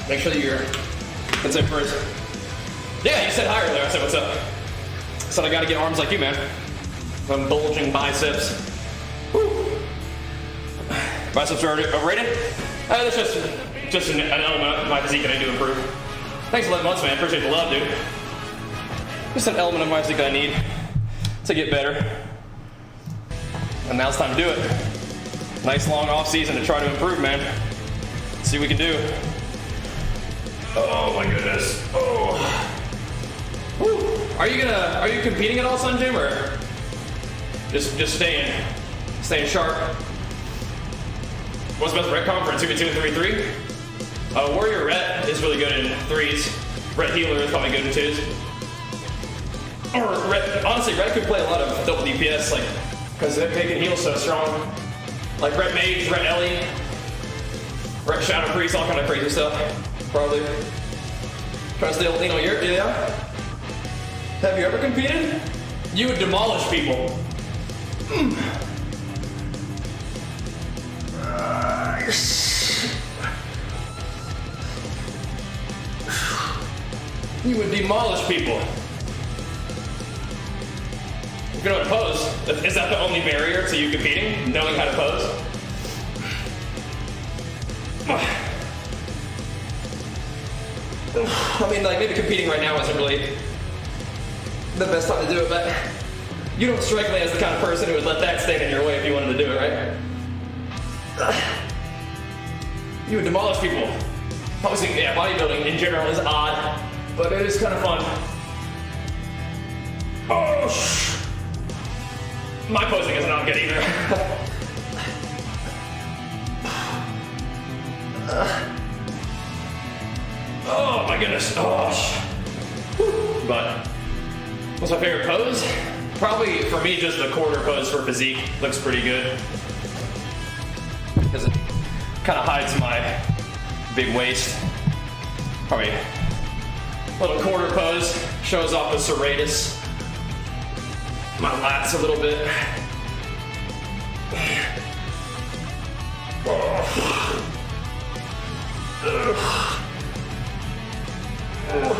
Make sure that that's it first. Yeah, you said hi earlier. I said, what's up? I said I gotta get arms like you, man. Them bulging biceps. Woo. Biceps are overrated? That's just an element of my physique that I need to improve. Thanks 11 months, man. Appreciate the love, dude. Just an element of my physique I need to get better. And now it's time to do it. Nice long off season to try to improve, man. Let's see what we can do. Oh my goodness. Oh. Woo. Are you competing at all, Sun Gym, or just staying sharp? What's the best rep comp for a 2v2 and 3v3? Warrior Rhett is really good in threes. Rhett Healer is probably good in twos. Or Rhett, honestly, Rhett could play a lot of double DPS, like, because they can heal so strong. Like Rhett Mage, Rhett Ellie, Rhett Shadow Priest, all kind of crazy stuff. Probably. Trying to stay lean on your, yeah? Have you ever competed? You would demolish people. You would demolish people. You know how to pose. Is that the only barrier to you competing? Knowing how to pose? I mean, like, maybe competing right now isn't really the best time to do it, but you don't strike me as the kind of person who would let that stand in your way if you wanted to do it, right? You would demolish people. Posing, yeah, bodybuilding in general is odd, but it is kind of fun. Oh, my posing is not good either. Oh my goodness. Oh. But what's my favorite pose? Probably for me, just the quarter pose for physique looks pretty good because it kind of hides my big waist. Probably a little quarter pose shows off the serratus. My lats a little bit.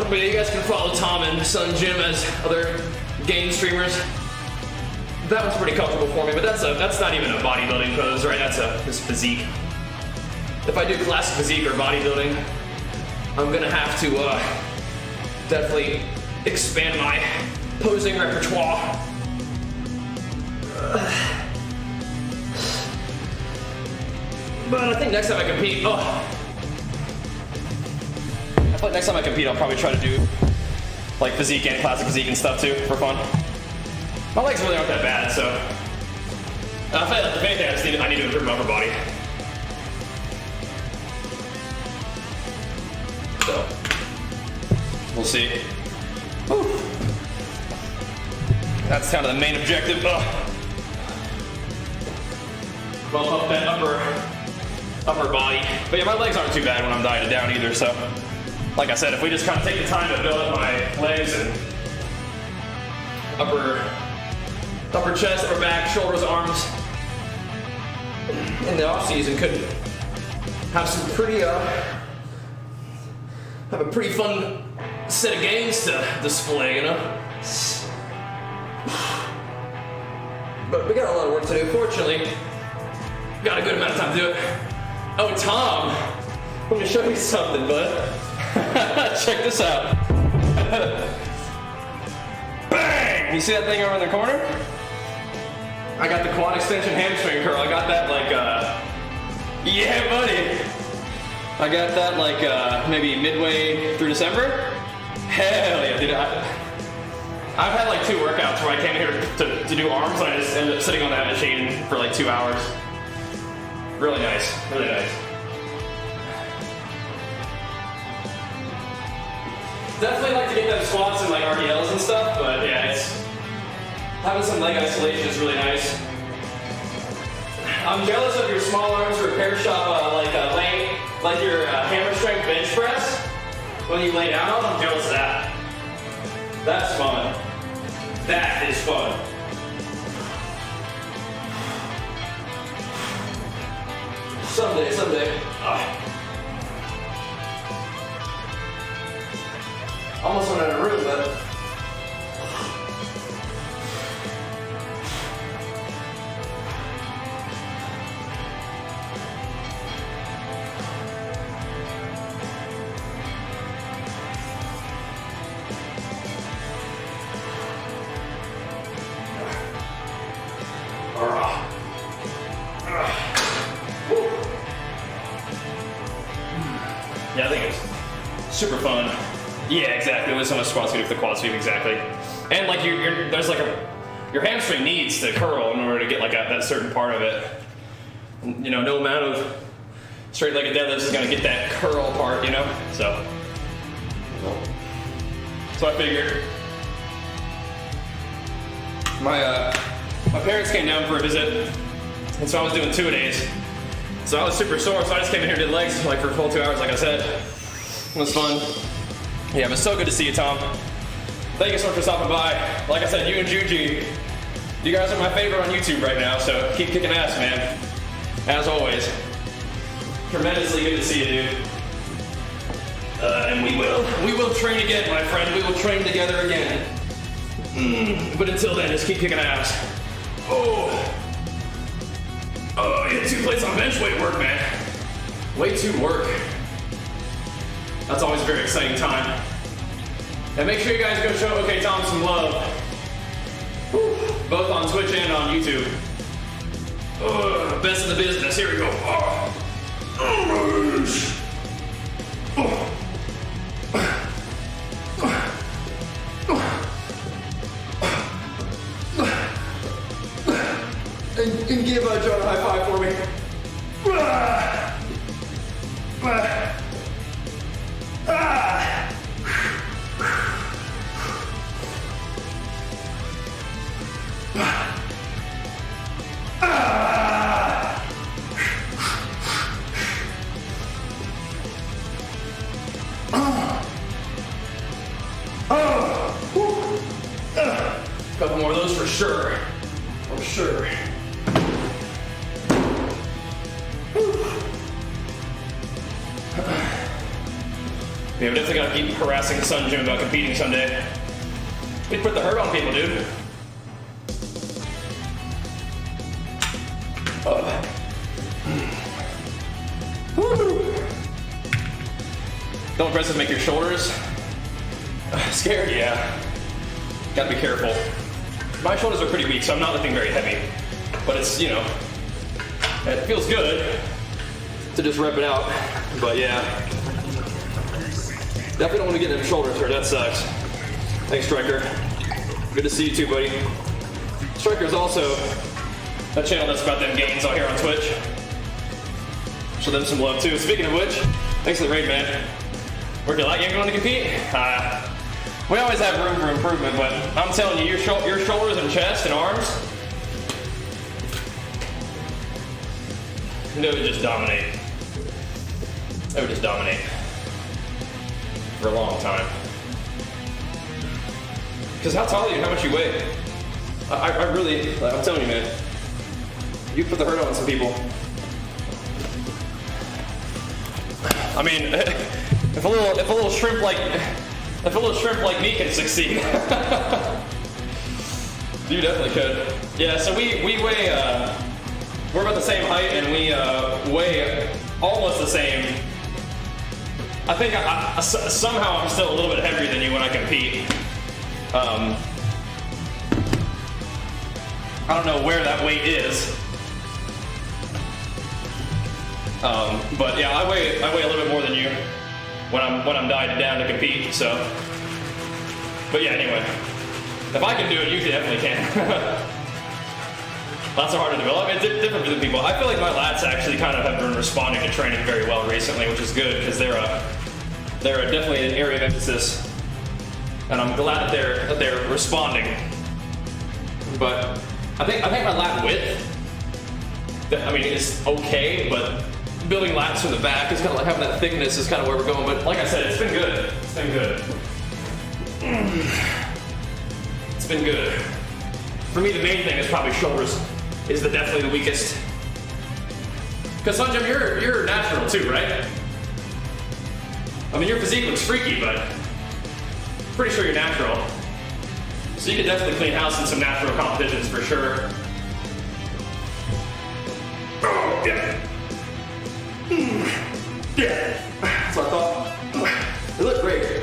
But yeah, you guys can follow Tom and Sun Gym as other game streamers. That one's pretty comfortable for me, but that's not even a bodybuilding pose, right? That's physique. If I do classic physique or bodybuilding, I'm gonna have to definitely expand my posing repertoire. But I think next time I compete, next time I compete, I'll probably try to do like physique and classic physique and stuff too for fun. My legs really aren't that bad, so if anything, I need to improve my upper body. So we'll see. Whew. That's kind of the main objective. Bump up that upper body. But yeah, my legs aren't too bad when I'm dieted down either, so like I said, if we just kind of take the time to build up my legs and upper chest, upper back, shoulders, arms, in the off season, could have some pretty have a pretty fun set of games to display, you know. But we got a lot of work to do. Fortunately, got a good amount of time to do it. Oh, Tom, let me show you something, bud. Check this out. Bang! You see that thing over in the corner? I got the quad extension hamstring curl. I got that like, yeah, buddy. I got that like maybe midway through December. Hell yeah, dude. I've had like 2 workouts where I came here to do arms and I just ended up sitting on that machine for like 2 hours. Really nice, really nice. Definitely like to get them squats and like RDLs and stuff, but yeah, having some leg isolation is really nice. I'm jealous of your small arms repair shop, like your hammer strength bench press. When you lay down on, I'm jealous of that. That's fun. That is fun. Someday. Almost went out of room, but yeah, I think it's super fun. Yeah, exactly. Only so much squats you do for the quad sweep, exactly. And like there's like your hamstring needs to curl in order to get like that certain part of it. You know, no amount of straight-legged deadlifts is gonna get that curl part, you know. So I figured. My parents came down for a visit, and so I was doing 2-a-days. So I was super sore, so I just came in here and did legs like for a full 2 hours, like I said. It was fun. Yeah, it was so good to see you, Tom. Thank you so much for stopping by. Like I said, you and Juji, you guys are my favorite on YouTube right now, so keep kicking ass, man. As always. Tremendously good to see you, dude. And we will train again, my friend. We will train together again. But until then, just keep kicking ass. Oh, yeah, 2 plates on bench weight work, man. Way too work. That's always a very exciting time. And make sure you guys go show OK Tom some love. Woo. Both on Twitch and on YouTube. Best in the business. Here we go. And give John a high five for me. Couple more of those for sure. For sure. Yeah, we're definitely gonna keep harassing Sun Jim about competing someday. We put the hurt on people, dude. Don't impressive make your shoulders scared, yeah. Gotta be careful. My shoulders are pretty weak, so I'm not lifting very heavy. But it's, you know, it feels good to just rep it out. But yeah, definitely don't want to get them shoulders hurt. That sucks. Thanks, Striker. Good to see you too, buddy. Striker's also a channel that's about them gains out here on Twitch. Show them some love too. Speaking of which, thanks for the raid, man. Working a lot, you ain't going to compete? We always have room for improvement, but I'm telling you, your shoulders and chest and arms, they would just dominate. They would just dominate for a long time. Because how tall are you and how much you weigh? I really, I'm telling you, man, you put the hurt on some people. I mean, if a little shrimp like me can succeed, you definitely could. Yeah, so we weigh, we're about the same height and we weigh almost the same. I think somehow I'm still a little bit heavier than you when I compete. I don't know where that weight is. But yeah, I weigh a little bit more than you when I'm dieted down to compete. So, but yeah, anyway, if I can do it, you definitely can. Lots are hard to develop. It's different for the people. I feel like my lats actually kind of have been responding to training very well recently, which is good because they're definitely an area of emphasis, and I'm glad that they're responding. But I think my lat width, I mean, it's okay, but building lats from the back is kind of like having that thickness is kind of where we're going. But like I said, it's been good. It's been good. It's been good. For me, the main thing is probably shoulders is definitely the weakest. Because Sunjum, you're natural too, right? I mean, your physique looks freaky, but pretty sure you're natural. So you could definitely clean house in some natural competitions for sure. Oh, yeah. Yeah. That's what I thought. It looked great.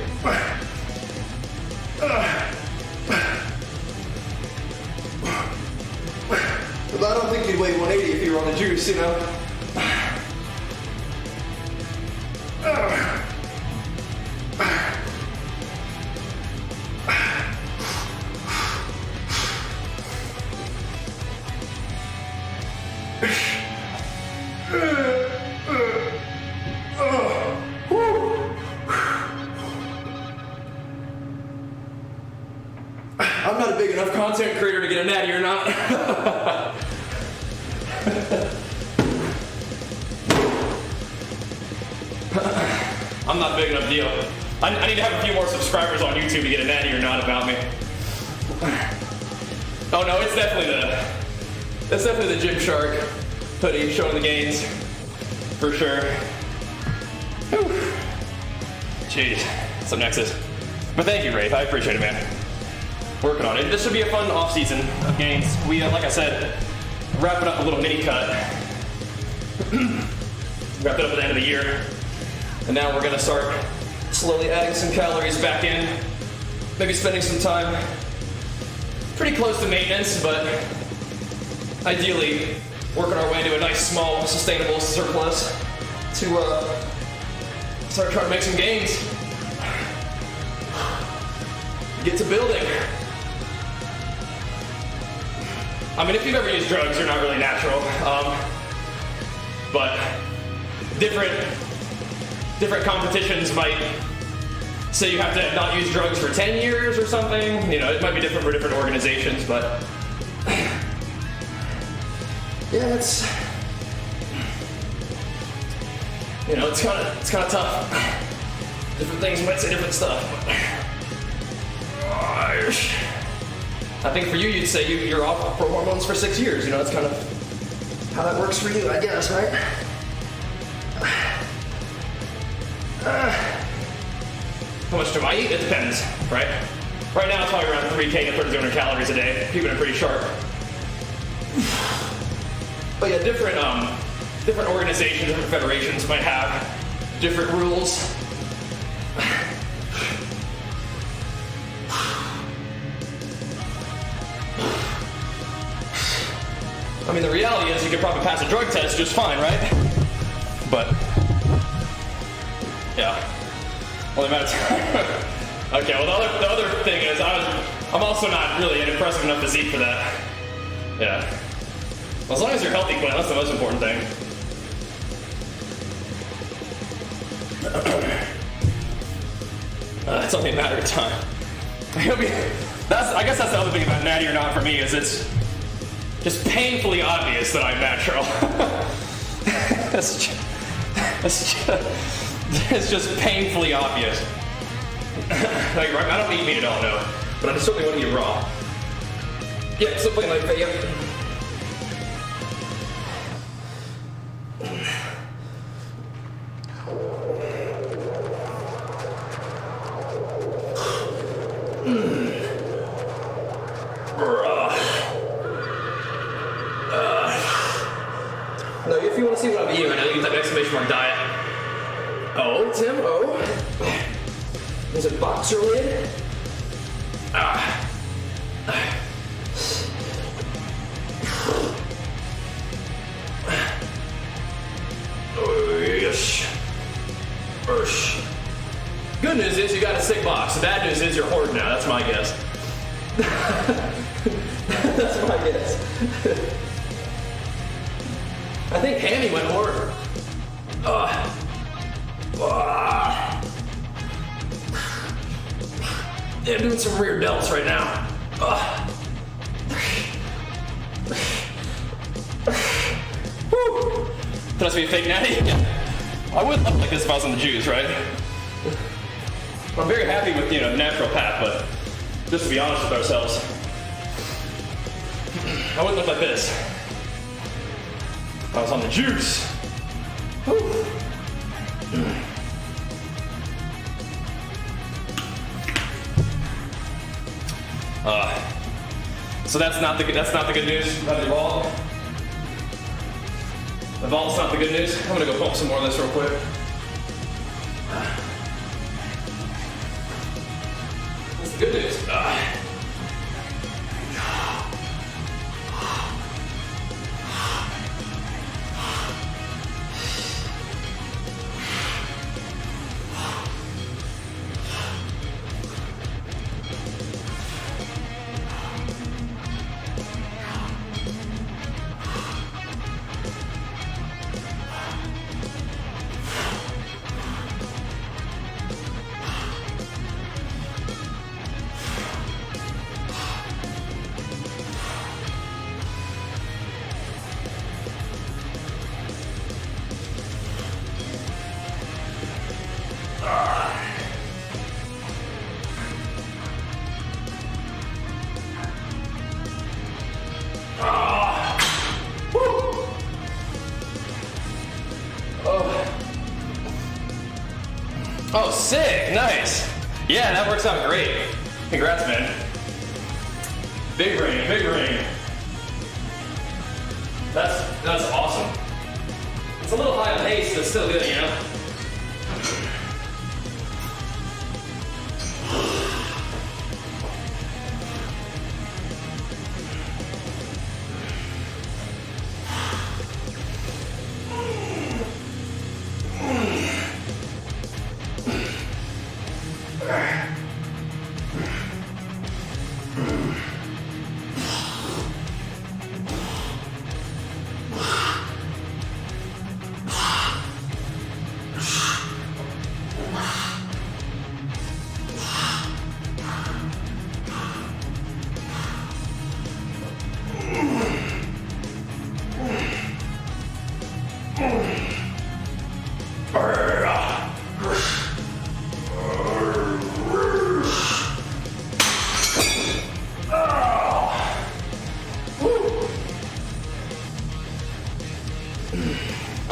But I don't think you'd weigh 180 if you were on the juice, you know? I'm not a big enough content creator to get a natty or not. I'm not a big enough deal. I need to have a few more subscribers on YouTube to get a natty or not about me. Oh no, it's definitely the Gymshark hoodie showing the gains, for sure. Whew. Jeez, some nexus. But thank you, Wraith, I appreciate it, man. Working on it. This should be a fun off season of gains. We, like I said, wrapping up a little mini cut. Wrapped it up at the end of the year. And now we're gonna start slowly adding some calories back in. Maybe spending some time pretty close to maintenance, but ideally working our way to a nice, small, sustainable surplus to start trying to make some gains. Get to building. I mean, if you've ever used drugs, you're not really natural. But different competitions might say you have to not use drugs for 10 years or something. You know, it might be different for different organizations, but yeah, it's, you know, it's kind of tough. Different things might say different stuff. I think for you, you'd say you're off for hormones for 6 years. You know, that's kind of how that works for you, I guess, right? How much do I eat? It depends, right? Right now, it's probably around 3K to 3,200 calories a day. Keeping it pretty sharp. But yeah, different organizations, different federations might have different rules. I mean, the reality is you could probably pass a drug test just fine, right? But, yeah. Only matter of time. Okay, well, the other thing is I'm also not really an impressive enough physique for that. Yeah. Well, as long as you're healthy, Quinn, that's the most important thing. It's only a matter of time. I guess that's the other thing about natty or not for me is it's just painfully obvious that I'm natural. It's just painfully obvious. Like, I don't eat meat at all, no. But I certainly want to eat raw. Yeah, still playing like that, yep. Now, if you want to see what I'm eating right now, you can type exclamation mark diet. Oh, Tim, oh. There's a boxer lid. Oh, yes. Good news is you got a sick box. The bad news is you're hoarding now. That's my guess. That's my guess. I think Hammy went hard. Yeah, I'm doing some rear delts right now. Woo! Could this be a fake natty? Yeah. I would look like this if I was on the juice, right? I'm very happy with, you know, the natural path, but just to be honest with ourselves, I wouldn't look like this. I was on the juice. Woo. So that's not the good news about the vault. The vault's not the good news. I'm gonna go pump some more of this real quick. That's the good news. Oh, sick, nice. Yeah, that works out great. Congrats, man. Big ring, big ring. That's awesome. It's a little high on pace, but still good, you know? I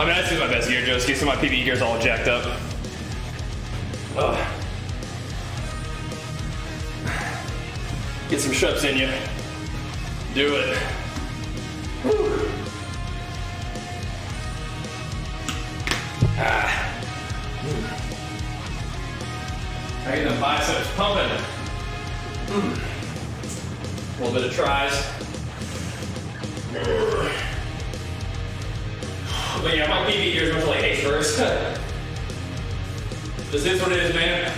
mean, this is my best gear, Joeski, so my PB gear's all jacked up. Get some shuts in you. Do it. Woo. I get the biceps pumping. A little bit of tries. But yeah, my PB gear is much like H-verse. This is what it is, man.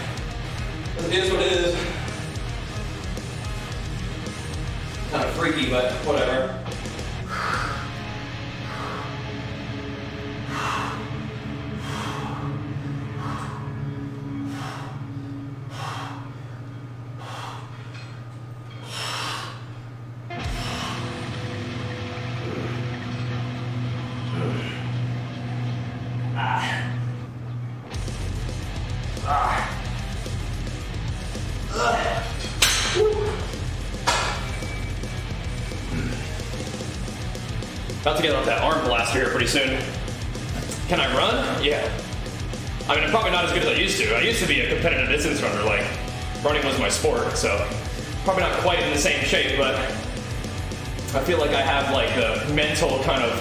This is what it is. Kind of freaky, but whatever. About to get off that arm blaster here pretty soon. Can I run? Yeah. I mean, I'm probably not as good as I used to. I used to be a competitive distance runner, like running was my sport, so probably not quite in the same shape, but I feel like I have like the mental kind of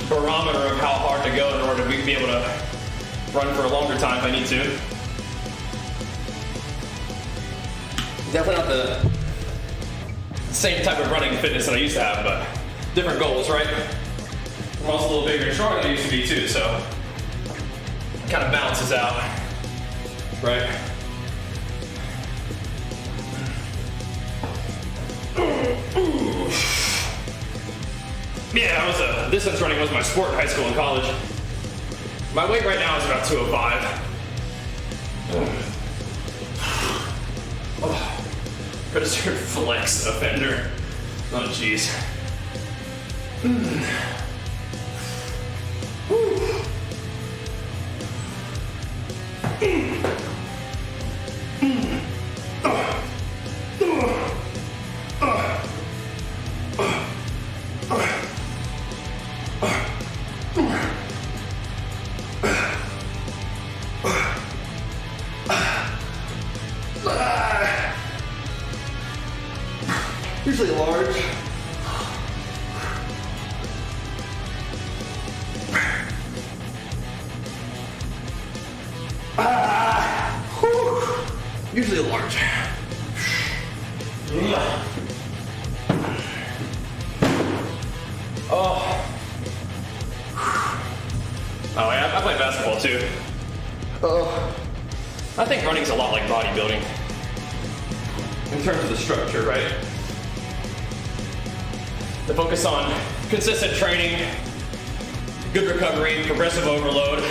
barometer of how hard to go in order to be able to run for a longer time if I need to. Definitely not the same type of running fitness that I used to have, but different goals, right? I'm also a little bigger and stronger than I used to be too, so it kind of balances out, right? Yeah, distance running was my sport in high school and college. My weight right now is about 205. Registered flex offender. Oh, jeez. Usually large. Usually large. Oh yeah, I play basketball too. I think running's a lot like bodybuilding in terms of the structure, right? The focus on consistent training, good recovery, progressive overload,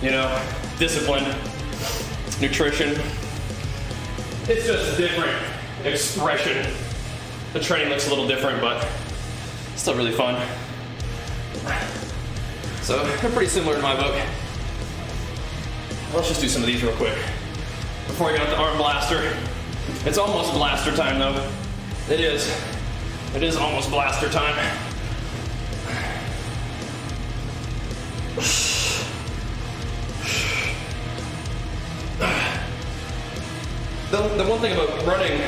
you know, discipline, nutrition. It's just a different expression. The training looks a little different, but still really fun. So they're pretty similar in my book. Let's just do some of these real quick before we get out the arm blaster. It's almost blaster time though. It is. It is almost blaster time. The one thing about running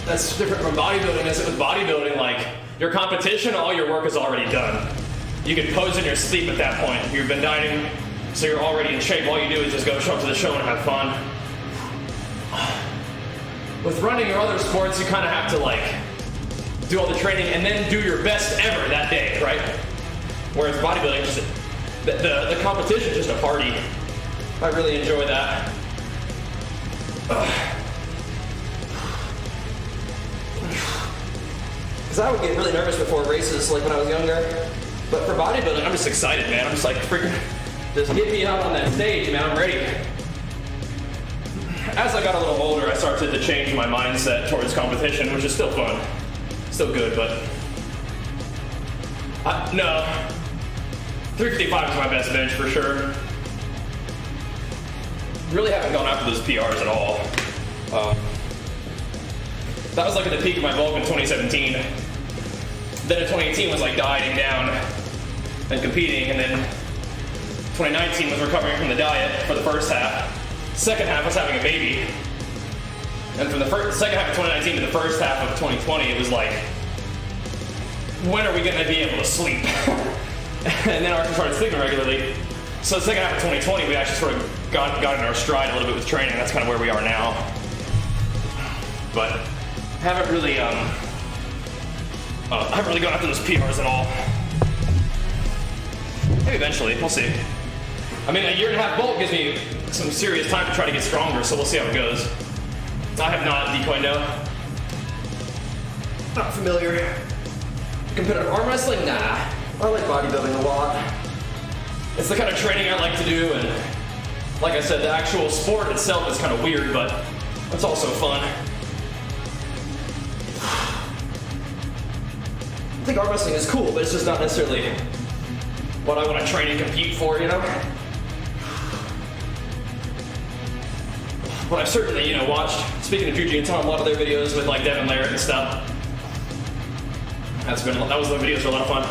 that's different from bodybuilding is that with bodybuilding, like your competition, all your work is already done. You can pose in your sleep at that point. You've been dieting, so you're already in shape. All you do is just go show up to the show and have fun. With running or other sports, you kind of have to like do all the training and then do your best ever that day, right? Whereas bodybuilding, just, the competition is just a party. I really enjoy that. Because I would get really nervous before races, like when I was younger. But for bodybuilding, I'm just excited, man. I'm just like, freaking, just get me out on that stage, man. I'm ready. As I got a little older, I started to change my mindset towards competition, which is still fun. Still good, but No. 355 is my best bench for sure. Really haven't gone after those PRs at all. That was like at the peak of my bulk in 2017. Then in 2018 was like dieting down and competing, and then 2019 was recovering from the diet for the first half. Second half was having a baby. And from the second half of 2019 to the first half of 2020, it was like, when are we going to be able to sleep? And then I started sleeping regularly. So the second half of 2020, we actually sort of got in our stride a little bit with training. That's kind of where we are now. But haven't really gone after those PRs at all. Maybe eventually, we'll see. I mean, a year and a half bulk gives me some serious time to try to get stronger, so we'll see how it goes. I have not decoy no. Not familiar. Competitive arm wrestling? Nah. I like bodybuilding a lot. It's the kind of training I like to do, and like I said, the actual sport itself is kind of weird, but it's also fun. I think arm wrestling is cool, but it's just not necessarily what I want to train and compete for, you know? But I've certainly, watched, speaking of Juji and Tom, a lot of their videos with like Devin Larrett and stuff. Those videos are a lot of fun.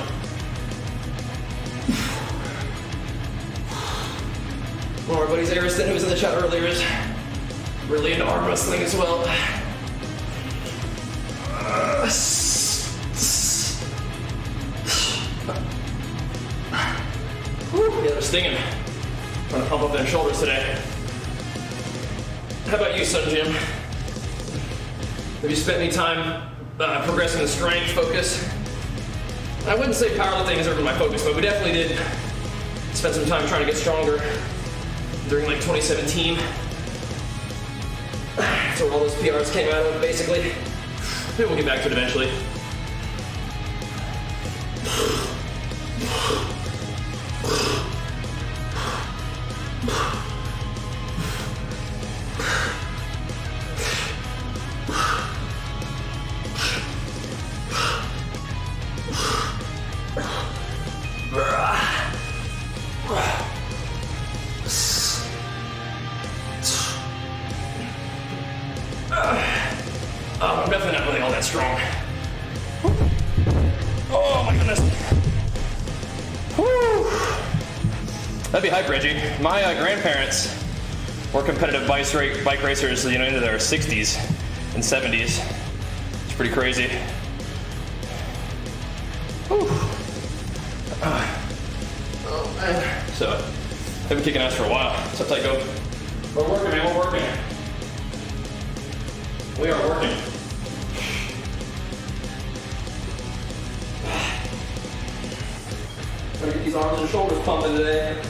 One of our buddies, Ariston, who was in the chat earlier, is really into arm wrestling as well. Yeah, they're stinging. Trying to pump up their shoulders today. How about you, Sun Jim? Have you spent any time progressing the strength focus? I wouldn't say powerlifting has ever been my focus, but we definitely did spend some time trying to get stronger during like 2017. That's where all those PRs came out of, basically. Maybe we'll get back to it eventually. I'm definitely not really all that strong. Oh my goodness. Whew. That'd be hype, Reggie. My grandparents were competitive bike racers, into their 60s and 70s. It's pretty crazy. Whew. Oh man. So, I've been kicking ass for a while. What's up, Tycho? We're working, man. We're working. We are working. Gotta get these arms and shoulders pumping today.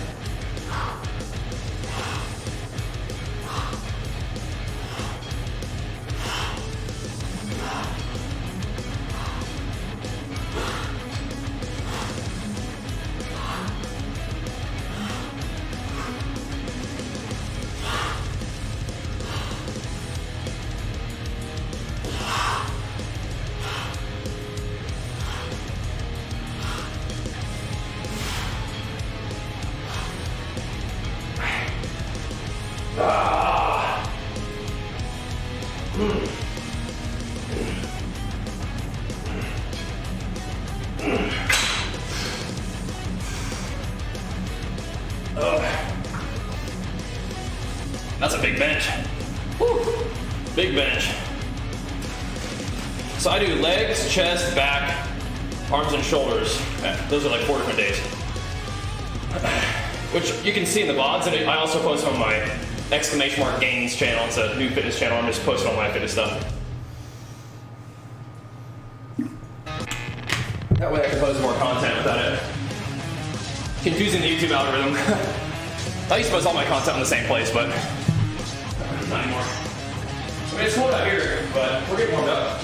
That's a big bench. Woo. Big bench. So I do legs, chest, back, arms and shoulders. Those are like 4 different days. Which you can see in the VODs, and I also post on my !gains channel. It's a new fitness channel. I'm just posting all my fitness stuff. That way I can post more content without it confusing the YouTube algorithm. I used to post all my content in the same place, but not anymore. I mean, it's cold out here, but we're getting warmed up.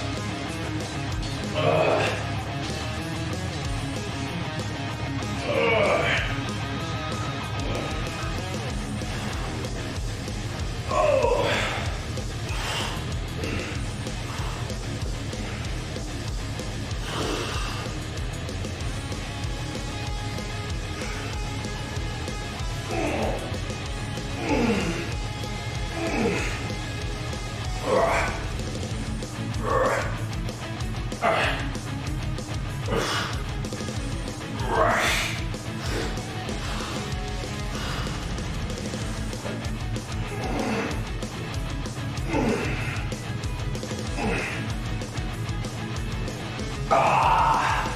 Ah.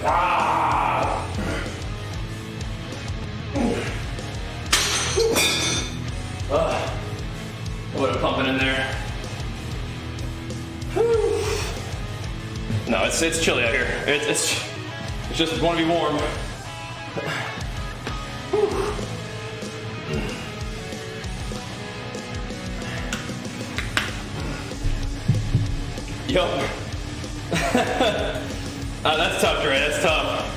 Ah. What a pumping in there. No, it's chilly out here. It's just want to be warm. Yup. That's tough, Dre. That's tough.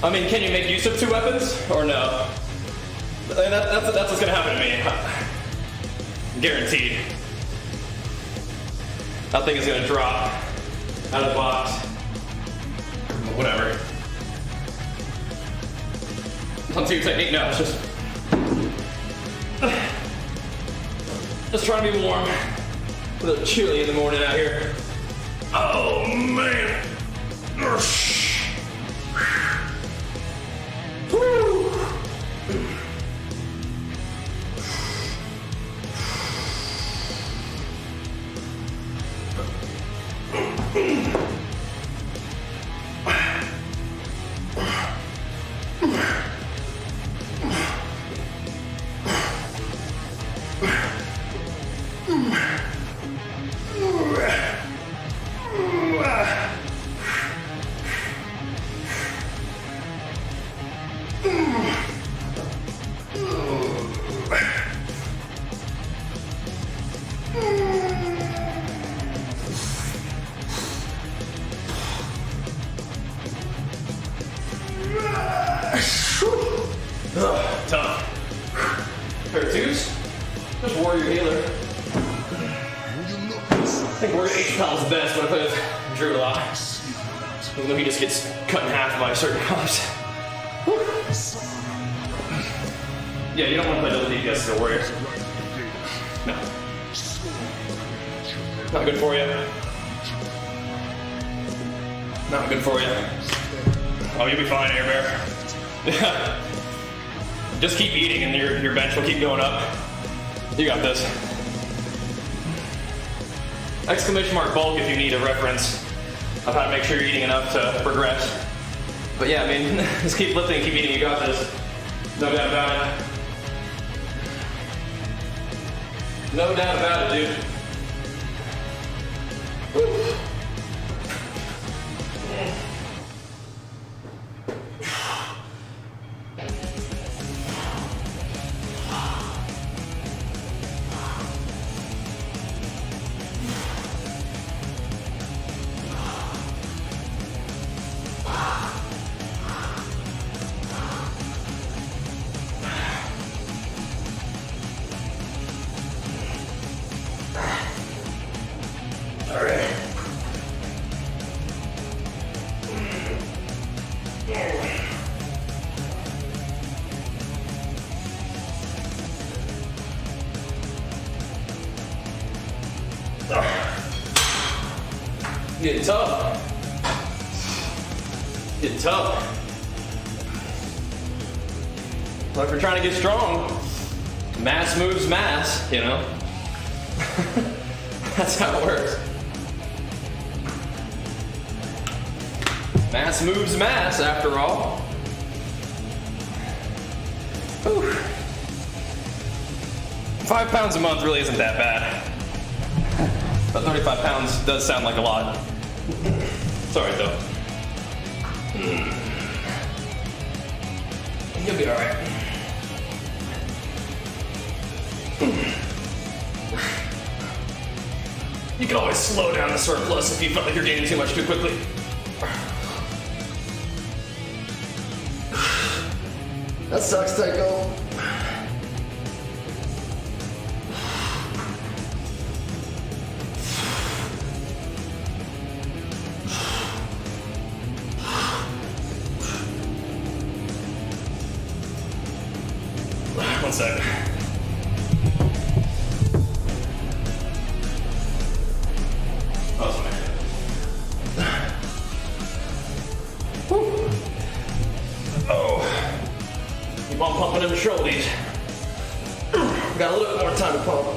I mean, can you make use of two weapons or no? That's what's gonna happen to me. Guaranteed. That thing is gonna drop out of the box. Whatever. Onto your technique now. It's just trying to be warm. A little chilly in the morning out here. Oh man. Woo. Tough. Pair of twos? Just Warrior Healer. I think Warrior H-Pal is the best when I play with Drew a lot. Even though he just gets cut in half by certain combos. Yeah, you don't want to play double DPS as a Warrior. No. Not good for you. Not good for you. Oh, you'll be fine, Air Bear. Yeah. Just keep eating and your bench will keep going up. You got this. Exclamation mark bulk if you need a reference of how to make sure you're eating enough to progress. But yeah, I mean, just keep lifting, keep eating, you got this. No doubt about it. No doubt about it, dude. Woo. All right. Getting tough. Getting tough. Well, if you're trying to get strong, mass moves mass, you know? That's how it works. Mass moves mass, after all. Whew. 5 pounds a month really isn't that bad. But 35 pounds does sound like a lot. It's alright though. You'll be alright. You can always slow down the surplus if you felt like you're gaining too much too quickly. That sucks, Tycho. One sec. Keep on pumping them We got a little bit more time to pump.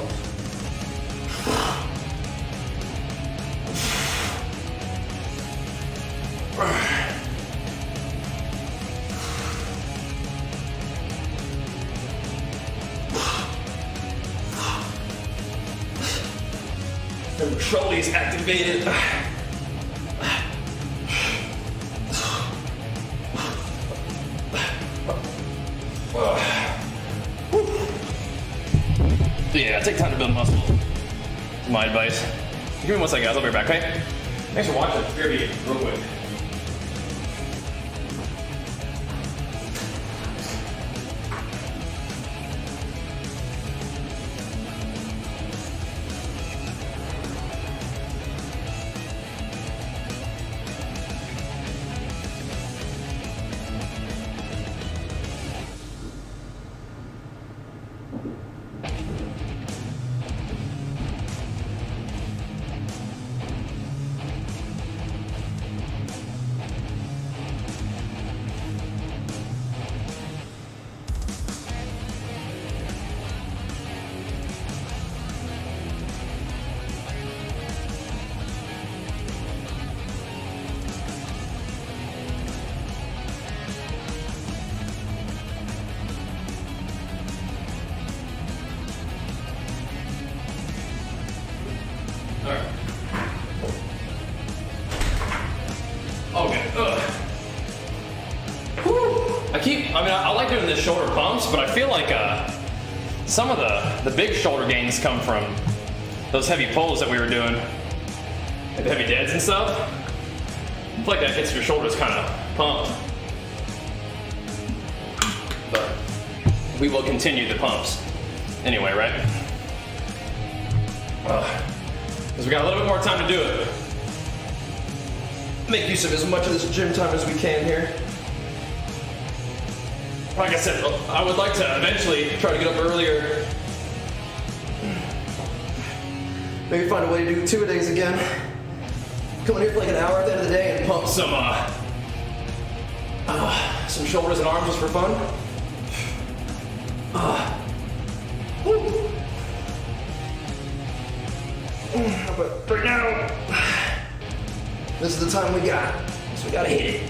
And shoulders activated. Yeah, take time to build muscle. My advice. Give me 1 second, guys. I'll be right back, okay? Thanks for watching. Here, real quick. I like doing the shoulder pumps, but I feel like some of the big shoulder gains come from those heavy pulls that we were doing, like the heavy deads and stuff. I feel like that gets your shoulders kind of pumped. But we will continue the pumps anyway, right? Because we got a little bit more time to do it. Make use of as much of this gym time as we can here. Like I said, I would like to eventually try to get up earlier. Maybe find a way to do 2-a-days again. Come in here for like an hour at the end of the day and pump some shoulders and arms just for fun. But right now, this is the time we got. So we gotta hit it.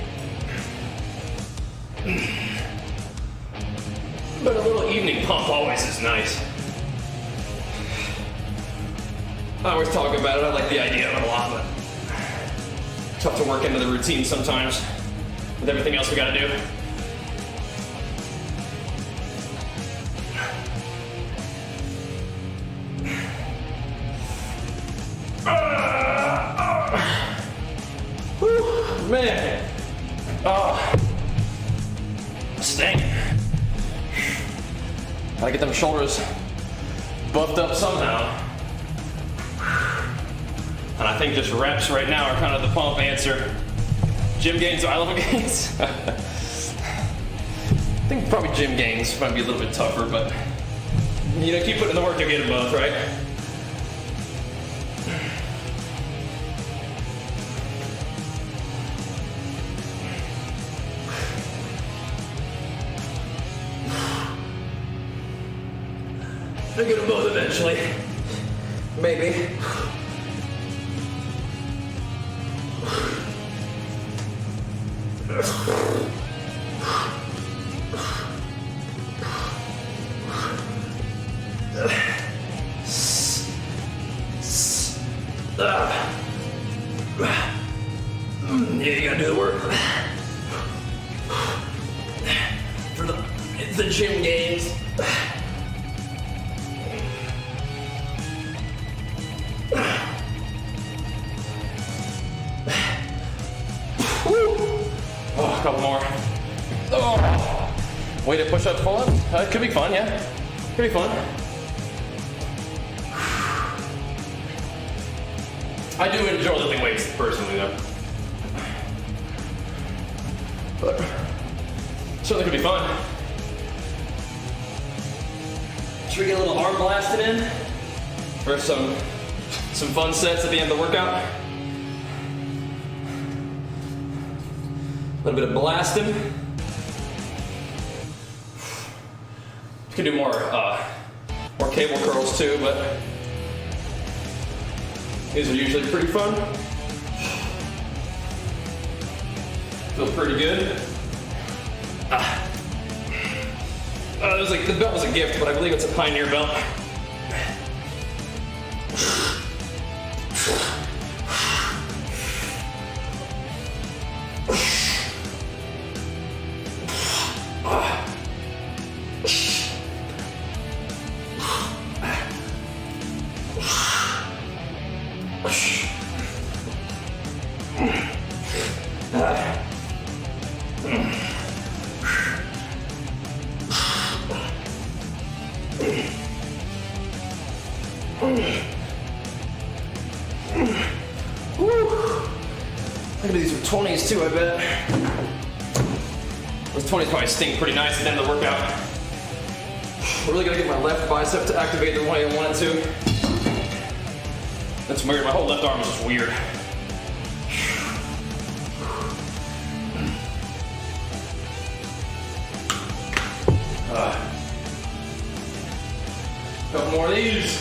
But a little evening pump always is nice. I always talk about it. I like the idea of it a lot, but tough to work into the routine sometimes with everything else we gotta do. Man. Stink. Gotta get them shoulders buffed up somehow. And I think just reps right now are kind of the pump answer. Gym gains or eye level gains? I think probably gym gains might be a little bit tougher, but you know, keep putting in the work to get them both, right? I'll get them both eventually. Maybe. Yeah, you gotta do the work. For the gym gains. Oh, a couple more. Oh, way to push up full up. It could be fun, yeah. Could be fun. I do enjoy lifting weights personally, though. But certainly could be fun. Should we get a little arm blasting in for some fun sets at the end of the workout? A little bit of blasting. You can do more cable curls too, but these are usually pretty fun. Feel pretty good. It was like the belt was a gift, but I believe it's a Pioneer belt. Look at these 20s too, I bet. Those 20s probably sting pretty nice at the end of the workout. I'm really gonna get my left bicep to activate the way I want it to. That's weird, my whole left arm is just weird. Couple more of these.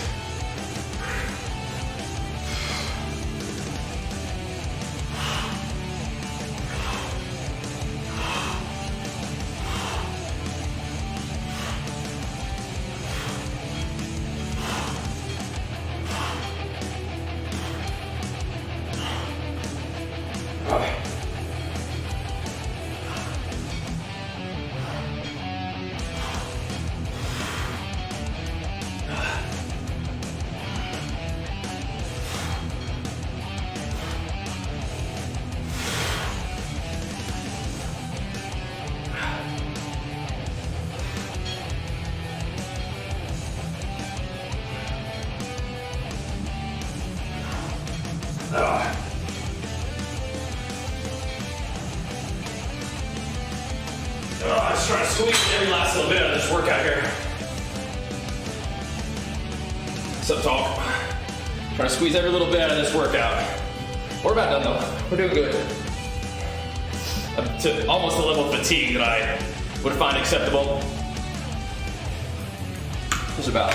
Just trying to squeeze every last little bit of this workout here. What's up, talk? Trying to squeeze every little bit out of this workout. We're about done though. We're doing good. Up to almost the level of fatigue that I would find acceptable. Just about.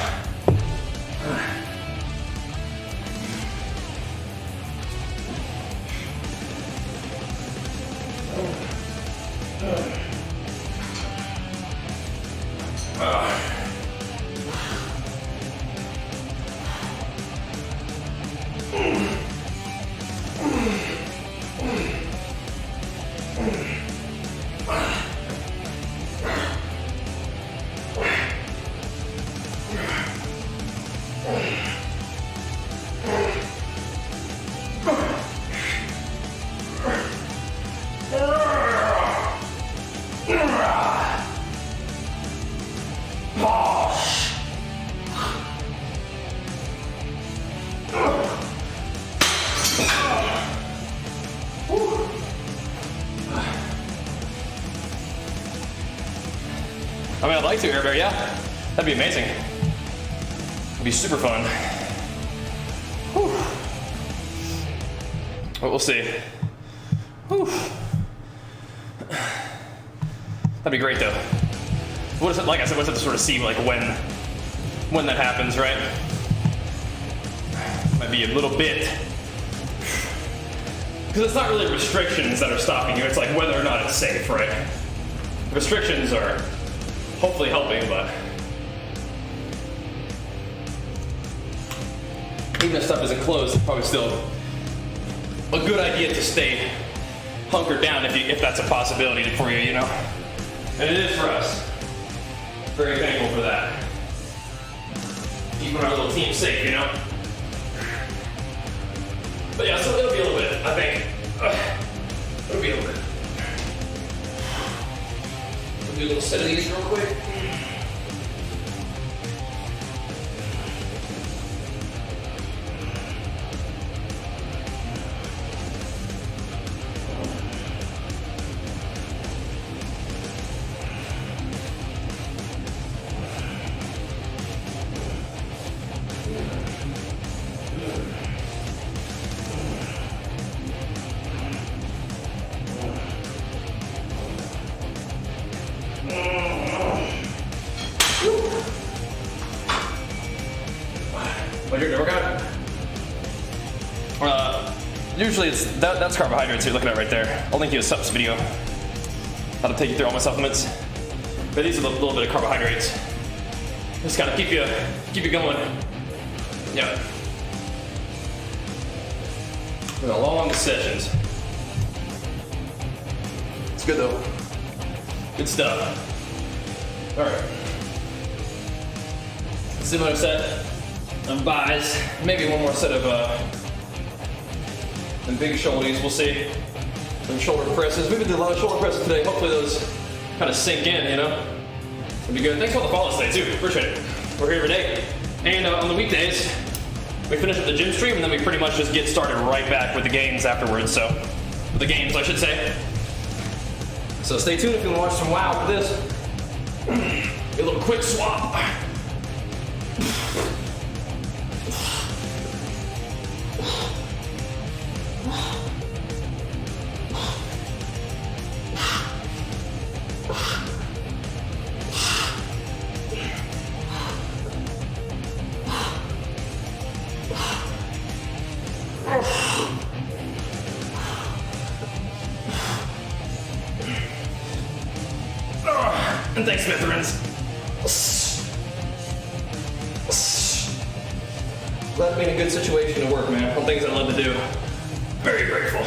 I mean, I'd like to, Air Bear, yeah. That'd be amazing. It'd be super fun. Whew. But we'll see. Whew. That'd be great, though. What is it, like I said, we'll have to sort of see like when that happens, right? Might be a little bit. Because it's not really restrictions that are stopping you, it's like whether or not it's safe, right? Restrictions are hopefully helping, but even if stuff isn't closed, it's probably still a good idea to stay hunkered down if that's a possibility for you, you know? And it is for us. Very thankful for that. Keeping our little team safe, you know? But yeah, so it'll be a little bit, I think. It'll be a little bit. We'll do a little set of these real quick. Bajheera workout? Usually it's that's carbohydrates you're looking at right there. I'll link you a subs video. How to take you through all my supplements. But these are a little bit of carbohydrates. Just gotta keep you going. Yeah. For the long sessions. It's good though. Good stuff. All right. Similar set of buys. Maybe one more set of and big shoulders. We'll see. Some shoulder presses. We've been doing a lot of shoulder presses today. Hopefully those kind of sink in, you know? It'll be good. Thanks for all the follows today too. Appreciate it. We're here every day. And on the weekdays, we finish up the gym stream and then we pretty much just get started right back with the games afterwards. So, with the games, I should say. So stay tuned if you want to watch some WoW for this. A little quick swap. And thanks, veterans. Left me in a good situation to work, man. On things I love to do. Very grateful.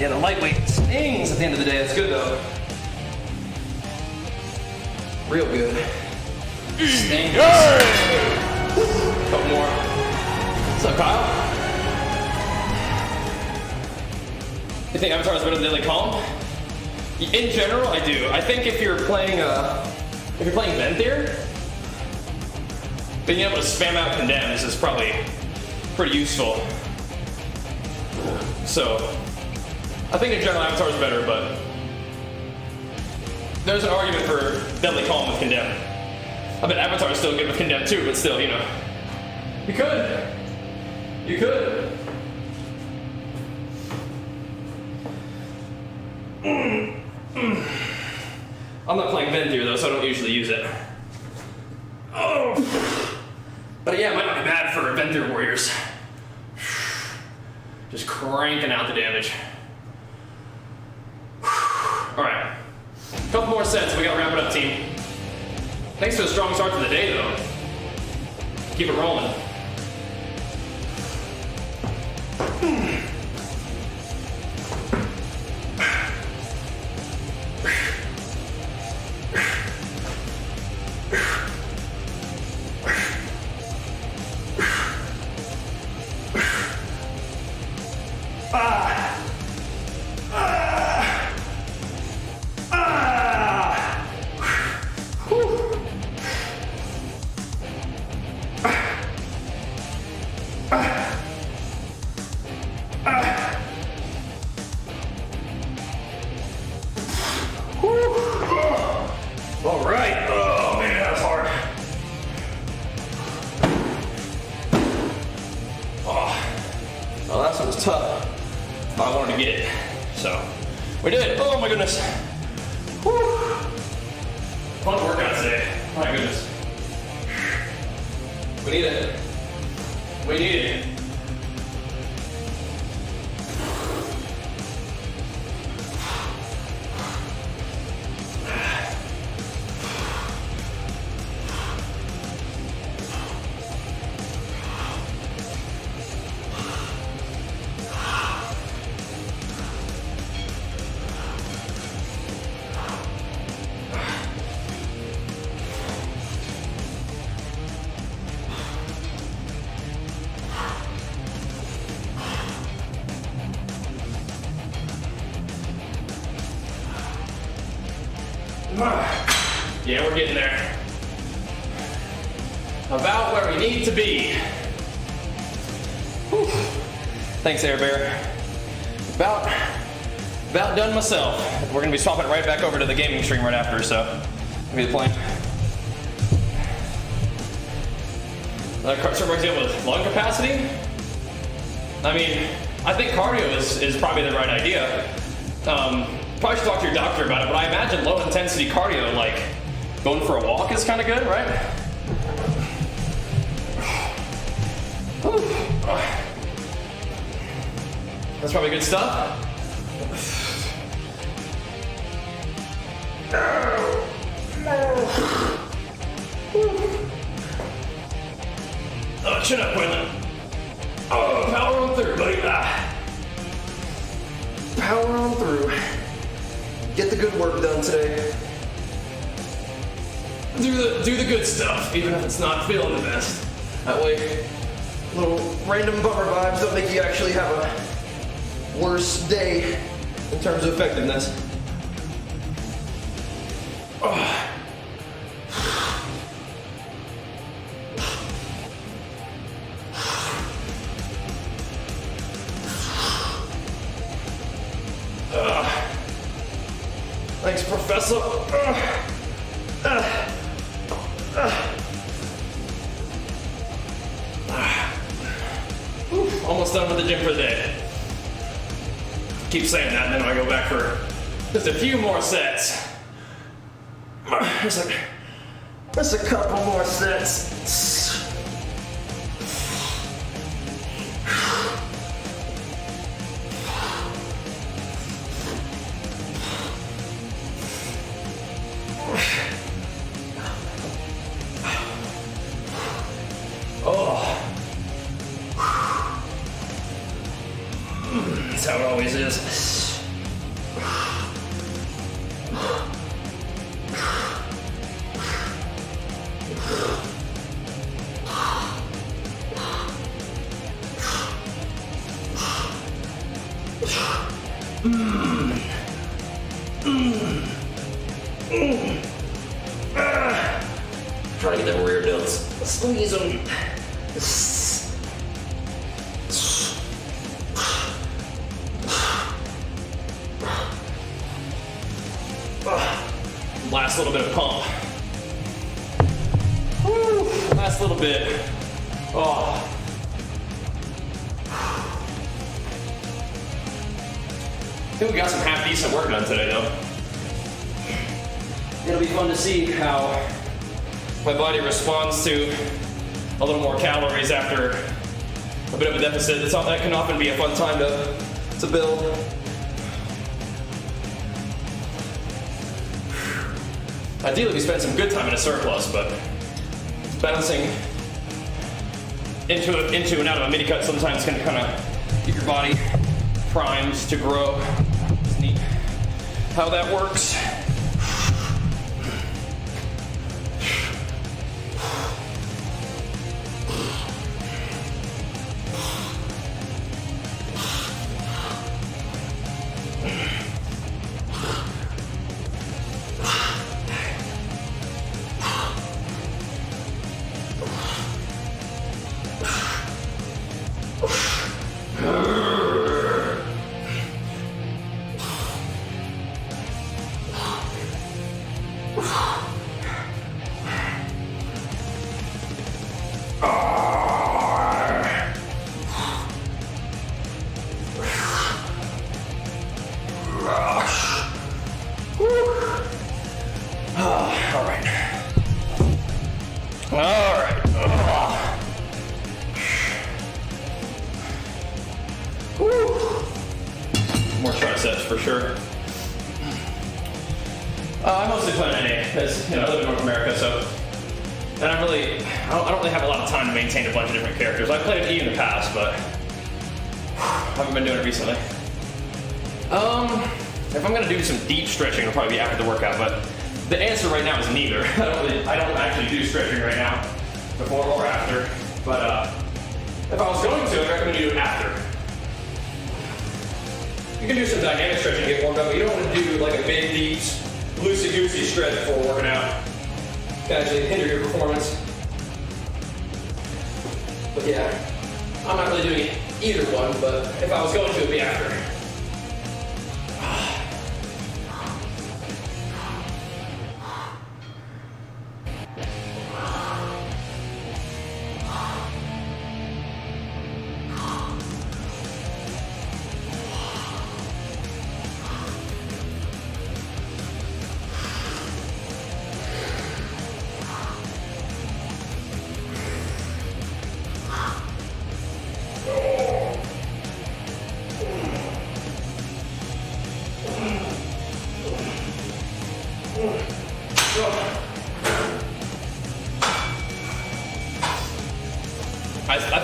Yeah, the lightweight stings at the end of the day. That's good though. Real good. Stings. Couple more. What's up, Kyle? You think Avatar is better than Deadly Calm? In general, I do. I think if you're playing Venthyr, being able to spam out condemns is probably pretty useful. So, I think in general Avatar is better, but there's an argument for Deadly Calm with Condemn. I bet Avatar is still good with Condemn too, but still, you know. You could. You could. I'm not playing Venthyr though, so I don't usually use it. Oh. But yeah, it might not be bad for Venthyr warriors. Just cranking out the damage. Alright. Couple more sets, we gotta wrap it up, team. Thanks for the strong start to the day, though. Keep it rolling. All right. Oh man, that was hard. Oh, that one was tough. I wanted to get it, so we did. Oh my goodness. Whew. Fun workout today. My goodness. We need it. We need it. Yeah, we're getting there. About where we need to be. Whew. Thanks, Air Bear. About done myself. We're gonna be swapping right back over to the gaming stream right after, so I'll be playing. Another card start with lung capacity. I mean, I think cardio is probably the right idea. Probably should talk to your doctor about it, but I imagine low intensity cardio, like going for a walk, is kind of good, right? That's probably good stuff. Oh, chin up, Quinlan. Oh, power on through, buddy. Power on through. Get the good work done today. Do the good stuff, even if it's not feeling the best. That way, little random bummer vibes don't make you actually have a worse day in terms of effectiveness. Thanks, Professor. Almost done with the gym for the day. Keep saying that, and then I go back for just a few more sets. Just a couple more sets. That's how it always is. Trying to get them rear delts. Squeeze them. Last little bit of pump. Woo, last little bit. Oh. I think we got some half decent work done today, though. It'll be fun to see how my body responds to a little more calories after a bit of a deficit. That can often be a fun time to build. Ideally, we spend some good time in a surplus, but bouncing into and out of a mini cut sometimes can kind of get your body primed to grow. It's neat how that works. More triceps for sure. I mostly play on NA because I live in North America, so and I don't really have a lot of time to maintain a bunch of different characters. I played E in the past, but haven't been doing it recently. If I'm gonna do some deep stretching, it'll probably be after the workout. But the answer right now is neither. I don't actually do stretching right now, before or after. But if I was going to, I'd recommend you do it after. You can do some dynamic stretching to get warmed up, but you don't want to do like a big, deep, loosey-goosey stretch before working out. It can actually hinder your performance. But yeah, I'm not really doing either one, but if I was going to, it'd be after.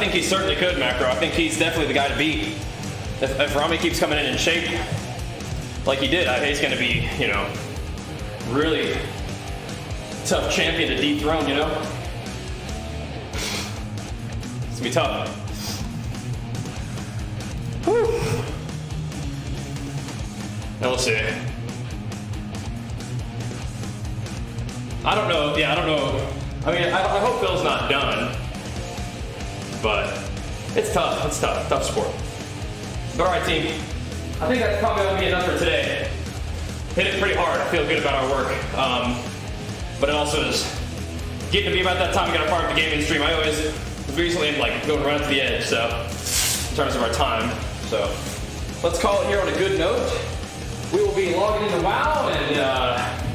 think he certainly could, Macro. I think he's definitely the guy to beat. If Rami keeps coming in shape like he did, I think he's going to be, you know, really tough champion to dethrone, you know? It's going to be tough. Whew. Now we'll see. I don't know. Yeah, I don't know. I mean, I hope Phil's not done. But it's tough. It's tough. Tough sport. All right, team. I think that's probably going to be enough for today. Hit it pretty hard. I feel good about our work. But it also is getting to be about that time we got to fire up the gaming stream. I always recently am like going right up to the edge, so in terms of our time. So let's call it here on a good note. We will be logging into WoW and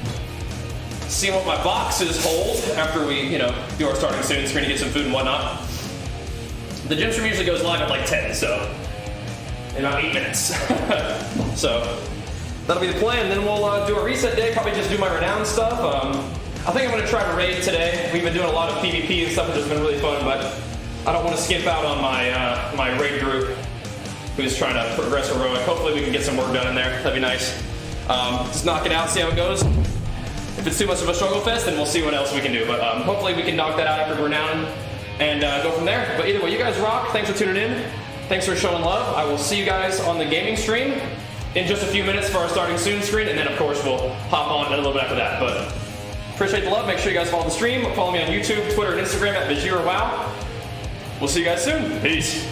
seeing what my boxes hold after we, you know, do our starting soon screen to get some food and whatnot. The gym stream usually goes live at like 10, so in about 8 minutes. So that'll be the plan. Then we'll do a reset day, probably just do my renown stuff. I think I'm going to try to raid today. We've been doing a lot of PvP and stuff, which has been really fun, but I don't want to skimp out on my my raid group who's trying to progress heroic. Hopefully we can get some work done in there. That'd be nice. Just knock it out, see how it goes. If it's too much of a struggle fest, then we'll see what else we can do. But hopefully we can knock that out after renown and go from there. But either way, you guys rock. Thanks for tuning in. Thanks for showing love. I will see you guys on the gaming stream in just a few minutes for our starting soon screen, and then of course we'll hop on in a little bit after that. But appreciate the love. Make sure you guys follow the stream. Follow me on YouTube, Twitter, and Instagram at Bajheera Wow. We'll see you guys soon. Peace.